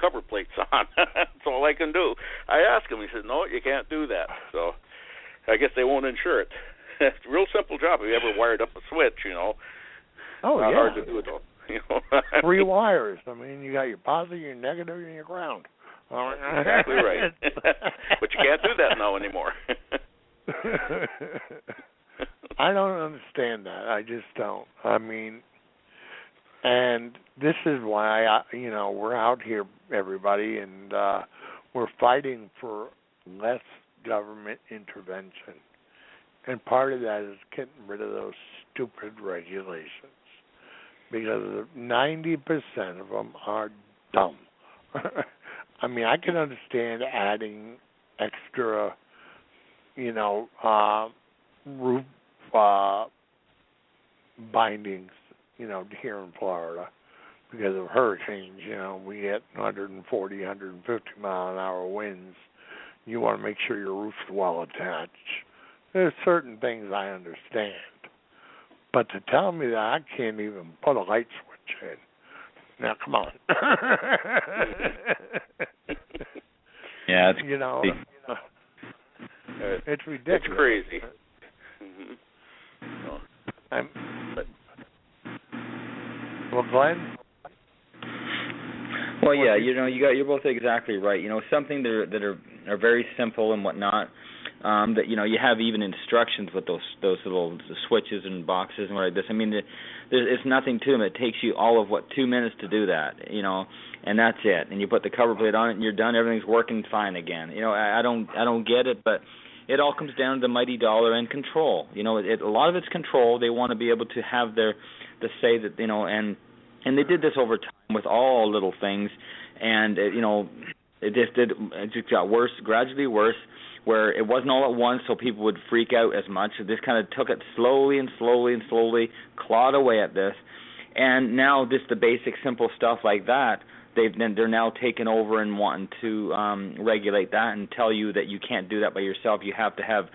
cover plates on. That's all I can do. I asked him. He said, no, you can't do that. So I guess they won't insure it. It's a real simple job. If you ever wired up a switch, you know. Oh, not yeah. hard to do it, though. You know? 3 wires. I mean, you got your positive, your negative, and your ground. Exactly right. But you can't do that now anymore. I don't understand that. I just don't. I mean, and this is why you know, we're out here, everybody, and we're fighting for less government intervention. And part of that is getting rid of those stupid regulations, because 90% of them are dumb. I mean, I can understand adding extra, you know, roof bindings, you know, here in Florida because of hurricanes. You know, we get 140, 150 mile an hour winds. You want to make sure your roof's well attached. There's certain things I understand. But to tell me that I can't even put a light switch in, now come on. Yeah, it's you know, it's ridiculous. It's crazy. Well, Glenn. Well, yeah, you know, you're both exactly right. You know, something that are very simple and whatnot. That, you know, you have even instructions with those little switches and boxes and what like this. I mean, it's nothing to them. It takes you all of 2 minutes to do that, you know, and that's it. And you put the cover plate on it, and you're done. Everything's working fine again. You know, I don't get it, but it all comes down to the mighty dollar and control. You know, a lot of it's control. They want to be able to have the say that, you know, and they did this over time with all little things, and you know, it just got worse, gradually worse, where it wasn't all at once, so people would freak out as much. It just kind of took it slowly and slowly and slowly, clawed away at this, and now just the basic simple stuff like that, they're now taking over and wanting to regulate that and tell you that you can't do that by yourself. You have to have,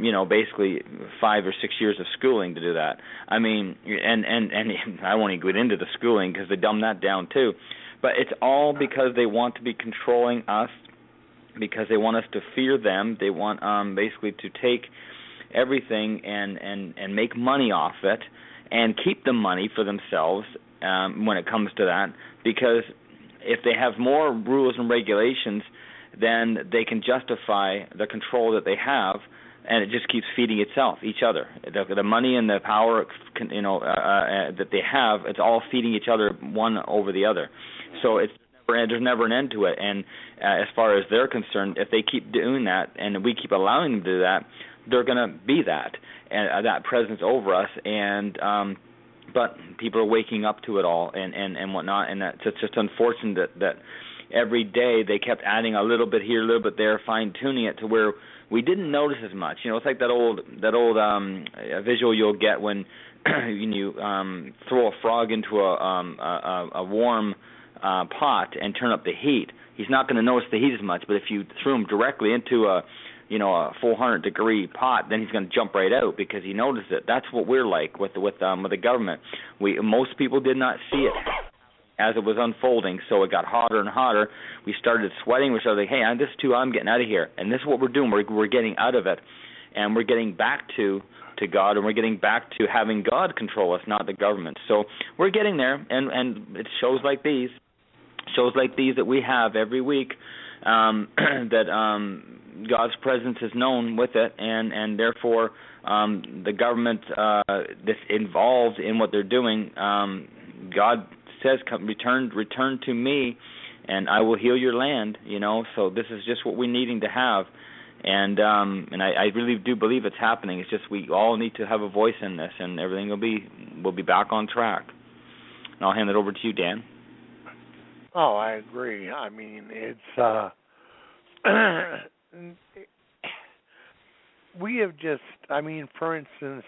you know, basically 5 or 6 years of schooling to do that. I mean, and I won't even get into the schooling because they dumb that down too. But it's all because they want to be controlling us, because they want us to fear them. They want basically to take everything and make money off it and keep the money for themselves when it comes to that, because if they have more rules and regulations, then they can justify the control that they have, and it just keeps feeding each other. The money and the power, you know, that they have, it's all feeding each other, one over the other. So there's never an end to it. And as far as they're concerned, if they keep doing that and we keep allowing them to do that, they're going to be that, and that presence over us, and but people are waking up to it all and whatnot, and that's it's just unfortunate that every day they kept adding a little bit here, a little bit there, fine-tuning it to where we didn't notice as much. It's like that old visual you'll get when you throw a frog into a warm pot and turn up the heat. He's not going to notice the heat as much, but if you threw him directly into a 400-degree pot, then he's going to jump right out because he noticed it. That's what we're like with the government. Most people did not see it as it was unfolding, so it got hotter and hotter. We started sweating. We started like, hey, this is too hot. I'm getting out of here. And this is what we're doing. We're getting out of it, and we're getting back to God, and we're getting back to having God control us, not the government. So we're getting there, and it's shows like these that we have every week that God's presence is known with it, and therefore the government that's involved in what they're doing, God says, "Come, return to me, and I will heal your land." So this is just what we're needing to have, and I really do believe it's happening. It's just we all need to have a voice in this, and everything will be back on track. And I'll hand it over to you, Dan. Oh, I agree. I mean, it's we have just. I mean, for instance,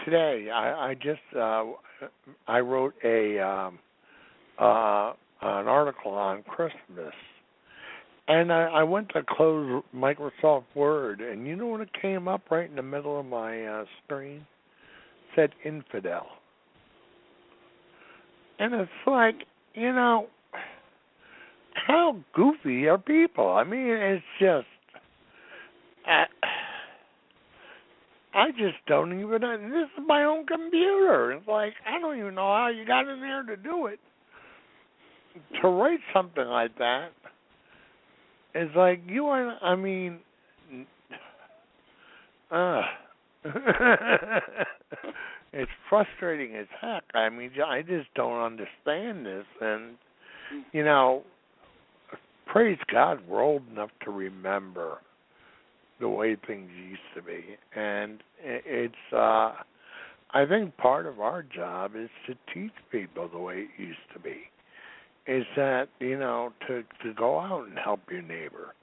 today I wrote an article on Christmas, and I went to close Microsoft Word, and you know what it came up right in the middle of my screen? It said infidel. And it's like, how goofy are people? I mean, it's just, I just don't even, this is my own computer. It's like, I don't even know how you got in there to do it. To write something like that, it's like, it's frustrating as heck. I mean, I just don't understand this. And, praise God, we're old enough to remember the way things used to be. And it's, I think part of our job is to teach people the way it used to be. Is that, to go out and help your neighbor.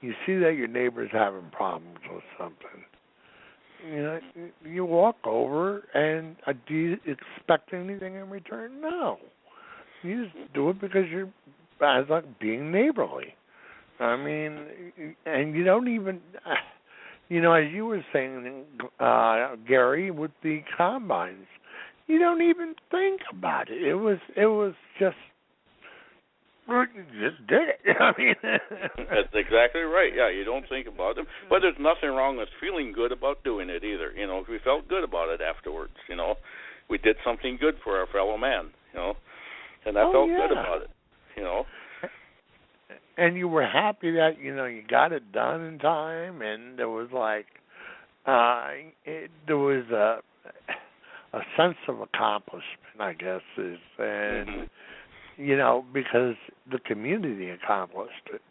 You see that your neighbor's having problems with something. You walk over, and do you expect anything in return? No. You just do it because you're like being neighborly. I mean, and you don't even, as you were saying, Gary, with the combines, you don't even think about it. It was just. You just did it. I mean, that's exactly right. Yeah, you don't think about them, but there's nothing wrong with feeling good about doing it either. We felt good about it afterwards. We did something good for our fellow man. And I felt good about it. And you were happy that you got it done in time, and there was like there was a sense of accomplishment, I guess, and. Because the community accomplished it.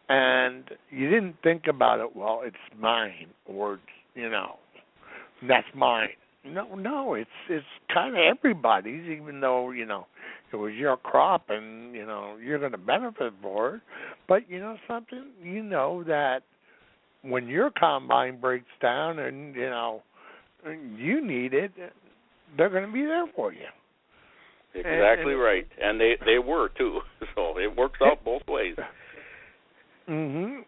And you didn't think about it, well, it's mine, or, that's mine. No, it's kind of everybody's, even though, it was your crop and, you're going to benefit for it. But something? That when your combine breaks down and, you need it, they're going to be there for you. Exactly right, and they were too. So it works out both ways. Mhm.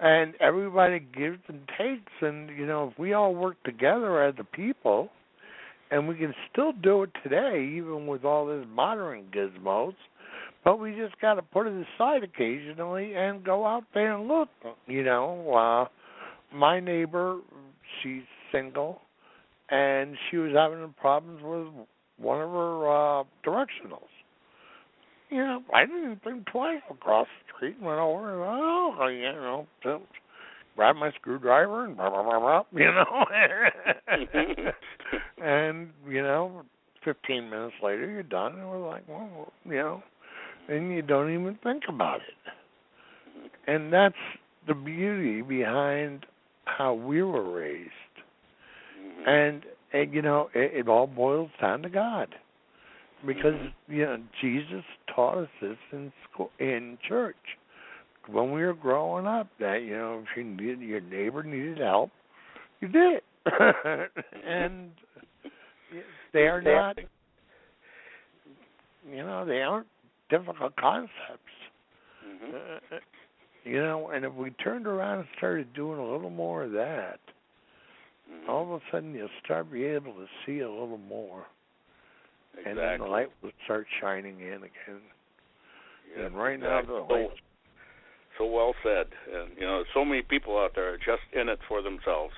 And everybody gives and takes, and if we all work together as a people, and we can still do it today, even with all this modern gizmos. But we just got to put it aside occasionally and go out there and look. My neighbor, she's single, and she was having problems with one of her directionals. I didn't even think twice. Across the street, went over and, grabbed my screwdriver and blah, blah, blah, blah, and, 15 minutes later, you're done. And we're like, well, and you don't even think about it. And that's the beauty behind how we were raised. And you know, it all boils down to God. Because, you know, Jesus taught us this in school, in church. When we were growing up, that, you know, if your neighbor needed help, you did it. And they are not, you know, they aren't difficult concepts. You know, and if we turned around and started doing a little more of that, all of a sudden you'll start being able to see a little more. Exactly. And then the light will start shining in again. Yeah, and right now the light. So well said. And, you know, so many people out there are just in it for themselves.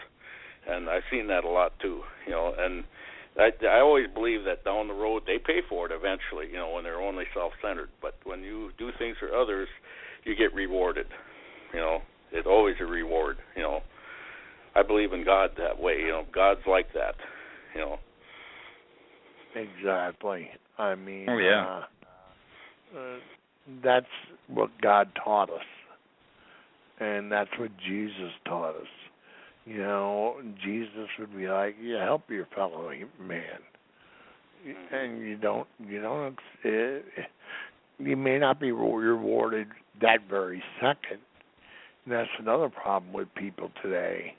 And I've seen that a lot too, you know, and I always believe that down the road they pay for it eventually, you know, when they're only self-centered. But when you do things for others, you get rewarded. You know, it's always a reward, you know. I believe in God that way, you know. God's like that, you know. Exactly. I mean, that's what God taught us. And that's what Jesus taught us. You know, Jesus would be like, "Yeah, help your fellow man," and you may not be rewarded that very second. And that's another problem with people today,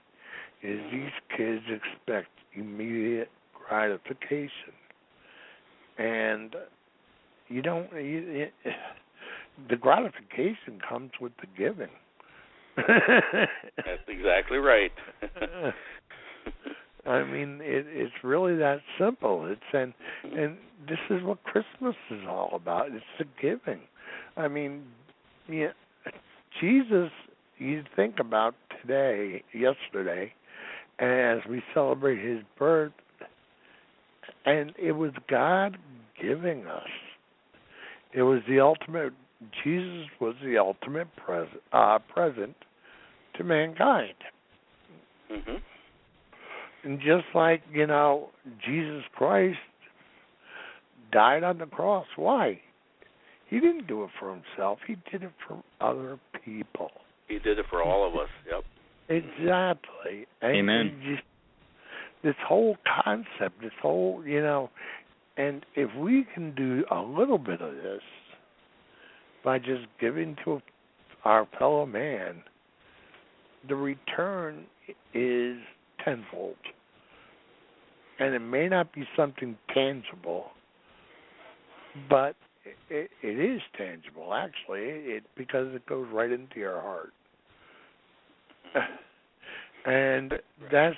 is these kids expect immediate gratification, and you don't. The gratification comes with the giving. That's exactly right. I mean, it's really that simple. And this is what Christmas is all about. It's the giving. I mean, yeah, Jesus. You think about yesterday, as we celebrate His birth, and it was God giving us. It was the ultimate. Jesus was the ultimate present to mankind. And just like, you know, Jesus Christ died on the cross. Why? He didn't do it for Himself. He did it for other people. He did it for all of us, yep. Exactly. And Amen. This whole concept, this whole, you know, and if we can do a little bit of this, by just giving to our fellow man, the return is tenfold. And it may not be something tangible, but it is tangible, actually, because it goes right into your heart. And that's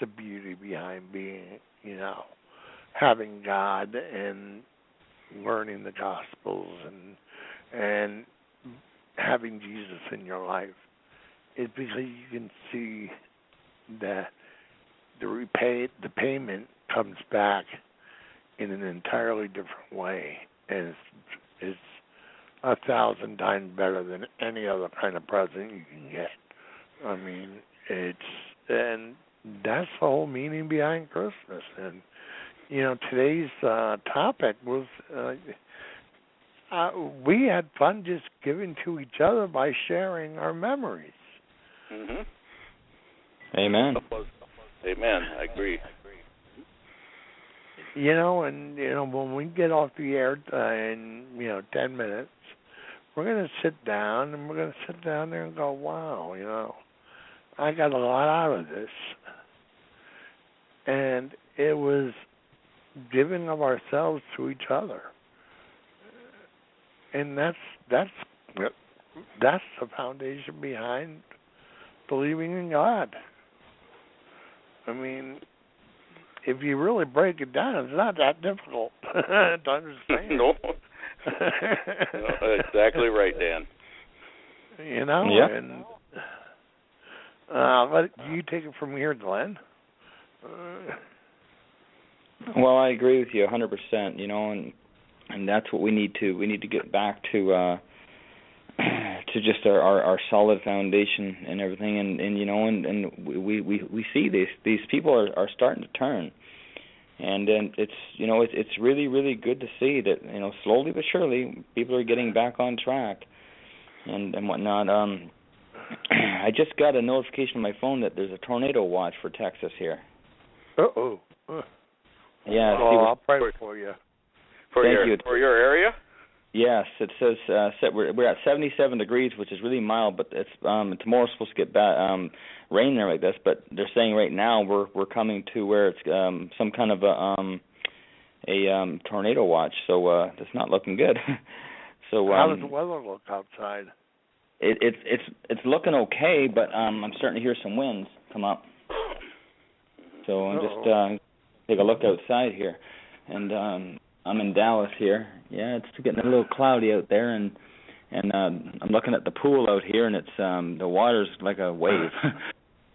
the beauty behind being, you know, having God and learning the Gospels and having Jesus in your life, is because you can see that the payment comes back in an entirely different way, and it's 1,000 times better than any other kind of present you can get. I mean, and that's the whole meaning behind Christmas. And you know, today's topic was. We had fun just giving to each other by sharing our memories. Amen. Amen. I agree. You know, and you know, when we get off the air in 10 minutes, we're going to sit down there and go, wow, you know, I got a lot out of this, and it was giving of ourselves to each other. And that's the foundation behind believing in God. I mean, if you really break it down, it's not that difficult to understand. No. Exactly right, Dan. You know, yeah. And you take it from here, Glenn. Well, I agree with you 100%. You know, and that's what we need to get back to just our solid foundation and everything, and you know, and we see these people are starting to turn, and it's, you know, it's really, really good to see that, you know, slowly but surely people are getting back on track and whatnot. I just got a notification on my phone that there's a tornado watch for Texas here. Uh-oh. Yeah. Well, I'll pray for you. For your area? Yes, it says we're at 77 degrees, which is really mild, but it's tomorrow's supposed to get rain there like this. But they're saying right now we're coming to where it's some kind of a tornado watch, so it's not looking good. So how does the weather look outside? It's looking okay, but I'm starting to hear some winds come up. So I'm just take a look outside here, and I'm in Dallas here. Yeah, it's getting a little cloudy out there, and I'm looking at the pool out here, and it's the water's like a wave.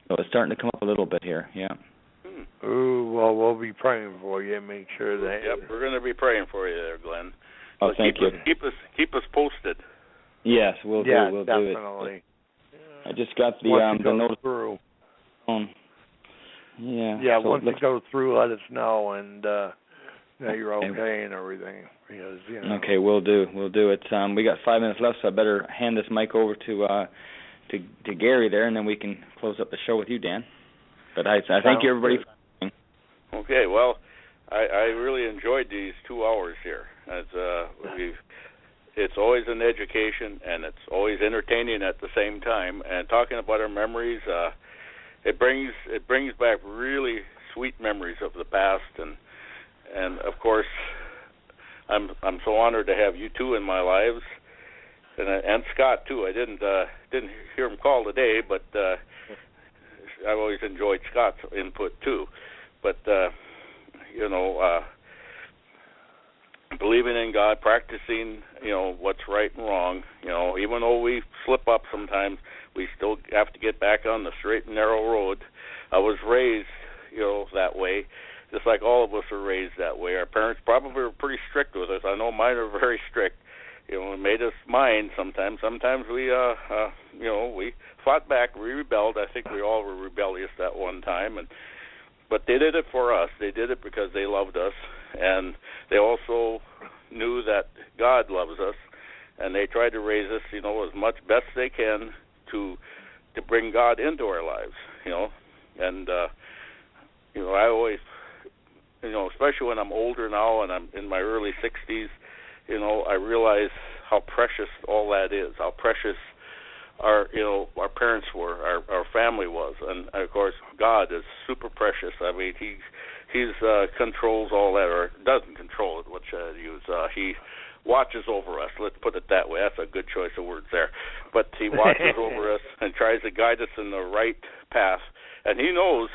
So it's starting to come up a little bit here. Yeah. Ooh, well, we'll be praying for you. Make sure that. Yep, we're going to be praying for you there, Glenn. Oh, thank you. Keep us posted. Yes, we'll do. We'll definitely. Do it. I just got the notice through. Yeah. Yeah, so once it goes through, let us know, and that you're okay and everything. Because, you know. Okay, we'll do. It's we got 5 minutes left, so I better hand this mic over to Gary there, and then we can close up the show with you, Dan. But I thank you, everybody. For okay, well, I really enjoyed these 2 hours here. It's always an education, and it's always entertaining at the same time. And talking about our memories, it brings back really sweet memories of the past, and of course, I'm so honored to have you two in my lives, and Scott too. I didn't hear him call today, but I've always enjoyed Scott's input too. But believing in God, practicing, what's right and wrong. Even though we slip up sometimes, we still have to get back on the straight and narrow road. I was raised, that way, just like all of us are raised that way. Our parents probably were pretty strict with us. I know mine are very strict. It made us mind sometimes. Sometimes we, we fought back, we rebelled. I think we all were rebellious at one time, but they did it for us. They did it because they loved us, and they also knew that God loves us, and they tried to raise us, as much best they can to bring God into our lives, and I always, especially when I'm older now and I'm in my early 60s, I realize how precious all that is, how precious our parents were, our family was, and of course God is super precious. I mean, he's controls all that, or doesn't control it, which I use. He watches over us. Let's put it that way. That's a good choice of words there. But he watches over us and tries to guide us in the right path. And he knows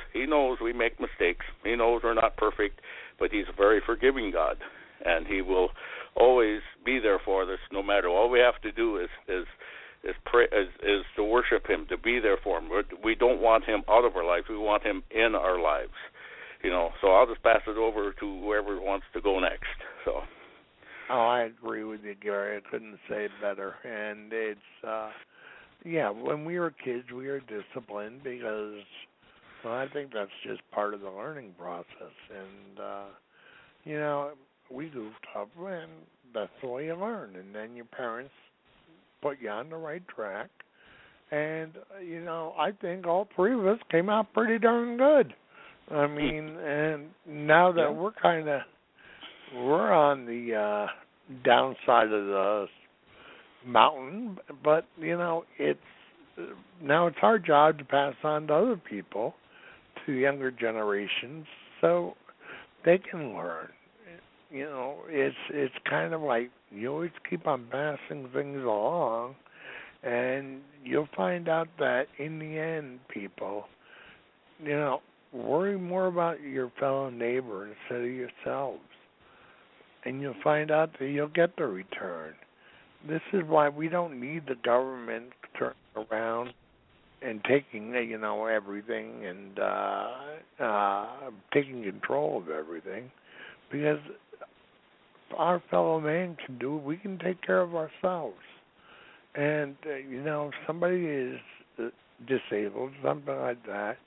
we make mistakes. He knows we're not perfect, but he's a very forgiving God, and he will always be there for us no matter. All we have to do is pray, is to worship him, to be there for him. We don't want him out of our lives. We want him in our lives. So I'll just pass it over to whoever wants to go next. So. Oh, I agree with you, Gary. I couldn't say it better. And it's, when we were kids, we were disciplined because, I think that's just part of the learning process. And, we goofed up, and that's the way you learn. And then your parents put you on the right track. And, I think all three of us came out pretty darn good. I mean, and now that we're on the downside of the mountain, but it's our job to pass on to other people, to younger generations, so they can learn. It's kind of like you always keep on passing things along, and you'll find out that in the end, people, worry more about your fellow neighbor instead of yourselves. And you'll find out that you'll get the return. This is why we don't need the government turning around and taking, everything and taking control of everything. Because our fellow man can do it. We can take care of ourselves. And, if somebody is disabled, something like that,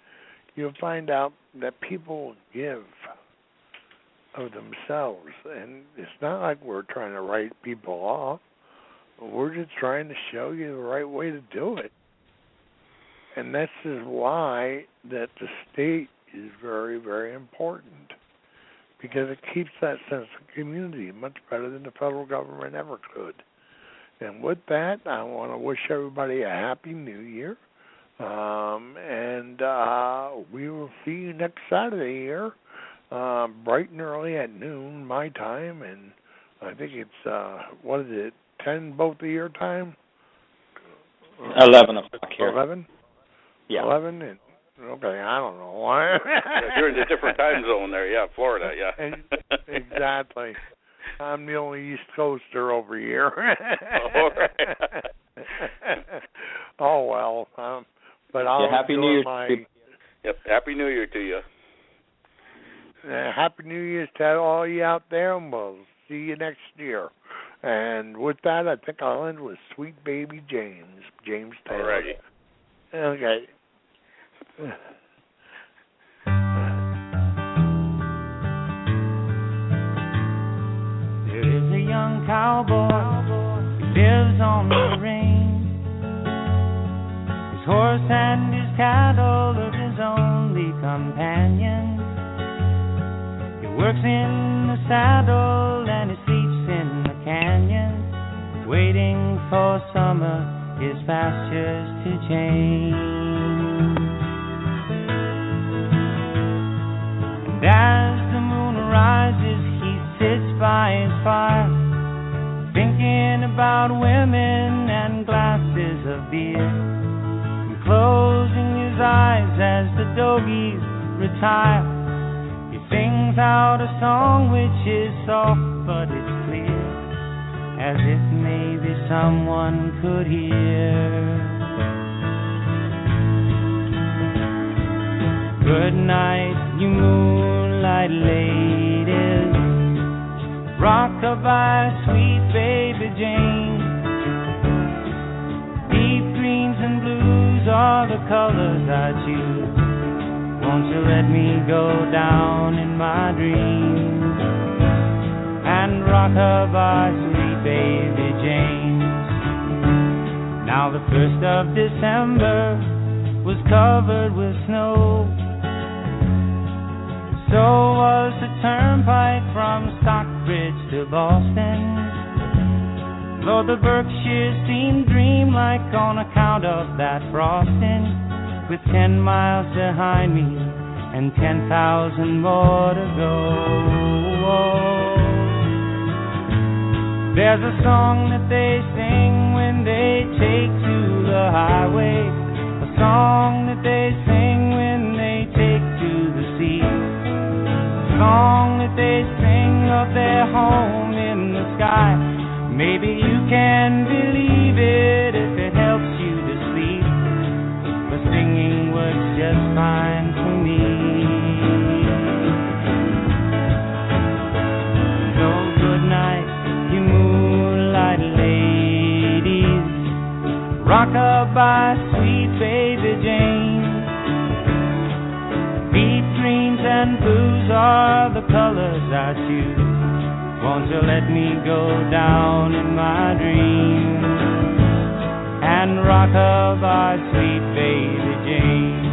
you'll find out that people give of themselves. And it's not like we're trying to write people off. We're just trying to show you the right way to do it. And this is why that the state is very, very important, because it keeps that sense of community much better than the federal government ever could. And with that, I want to wish everybody a happy New Year. And we will see you next Saturday here, bright and early at noon, my time. And I think it's, 10 both of your time? 11 o'clock here. 11? Yeah. 11? Okay, I don't know why. You're in a different time zone there, yeah, Florida, yeah. Exactly. I'm the only East Coaster over here. All right. Oh, well. But I'll Happy New Year. Yep, Happy New Year to you. Happy New Year's to all you out there, and we'll see you next year. And with that, I think I'll end with Sweet Baby James Taylor. All righty. Okay. There is a young cowboy who lives on the range. His horse and his cattle are his only companions. He works in the saddle and he sleeps in the canyon, waiting for summer, his pastures to change. And as the moon rises, he sits by his fire, thinking about women and glasses of beer, and closing his eyes as the dogies retire. He sings out a song which is soft but it's clear, as if maybe someone could hear. Good night, you moonlight ladies, rock-a-bye, sweet baby Jane. Deep greens and blues are the colors I choose. Won't you let me go down in my dreams and rock-a-bye, sweet baby Jane. Now the 1st of December was covered with snow, so was the turnpike from Stockbridge to Boston. Though the Berkshires seemed dreamlike on account of that frosting, with 10 miles behind me and 10,000 more to go. There's a song that they sing when they take to the highway, a song that they sing when they take to the sea, song that they sing of their home in the sky. Maybe you can believe it if it helps you to sleep, but singing works just fine for me. So good night, you moonlight ladies, rock-a-bye, sweet baby Jane. Beet greens and blues are the colors I choose. Won't you let me go down in my dreams and rock-a-bye, sweet baby Jane.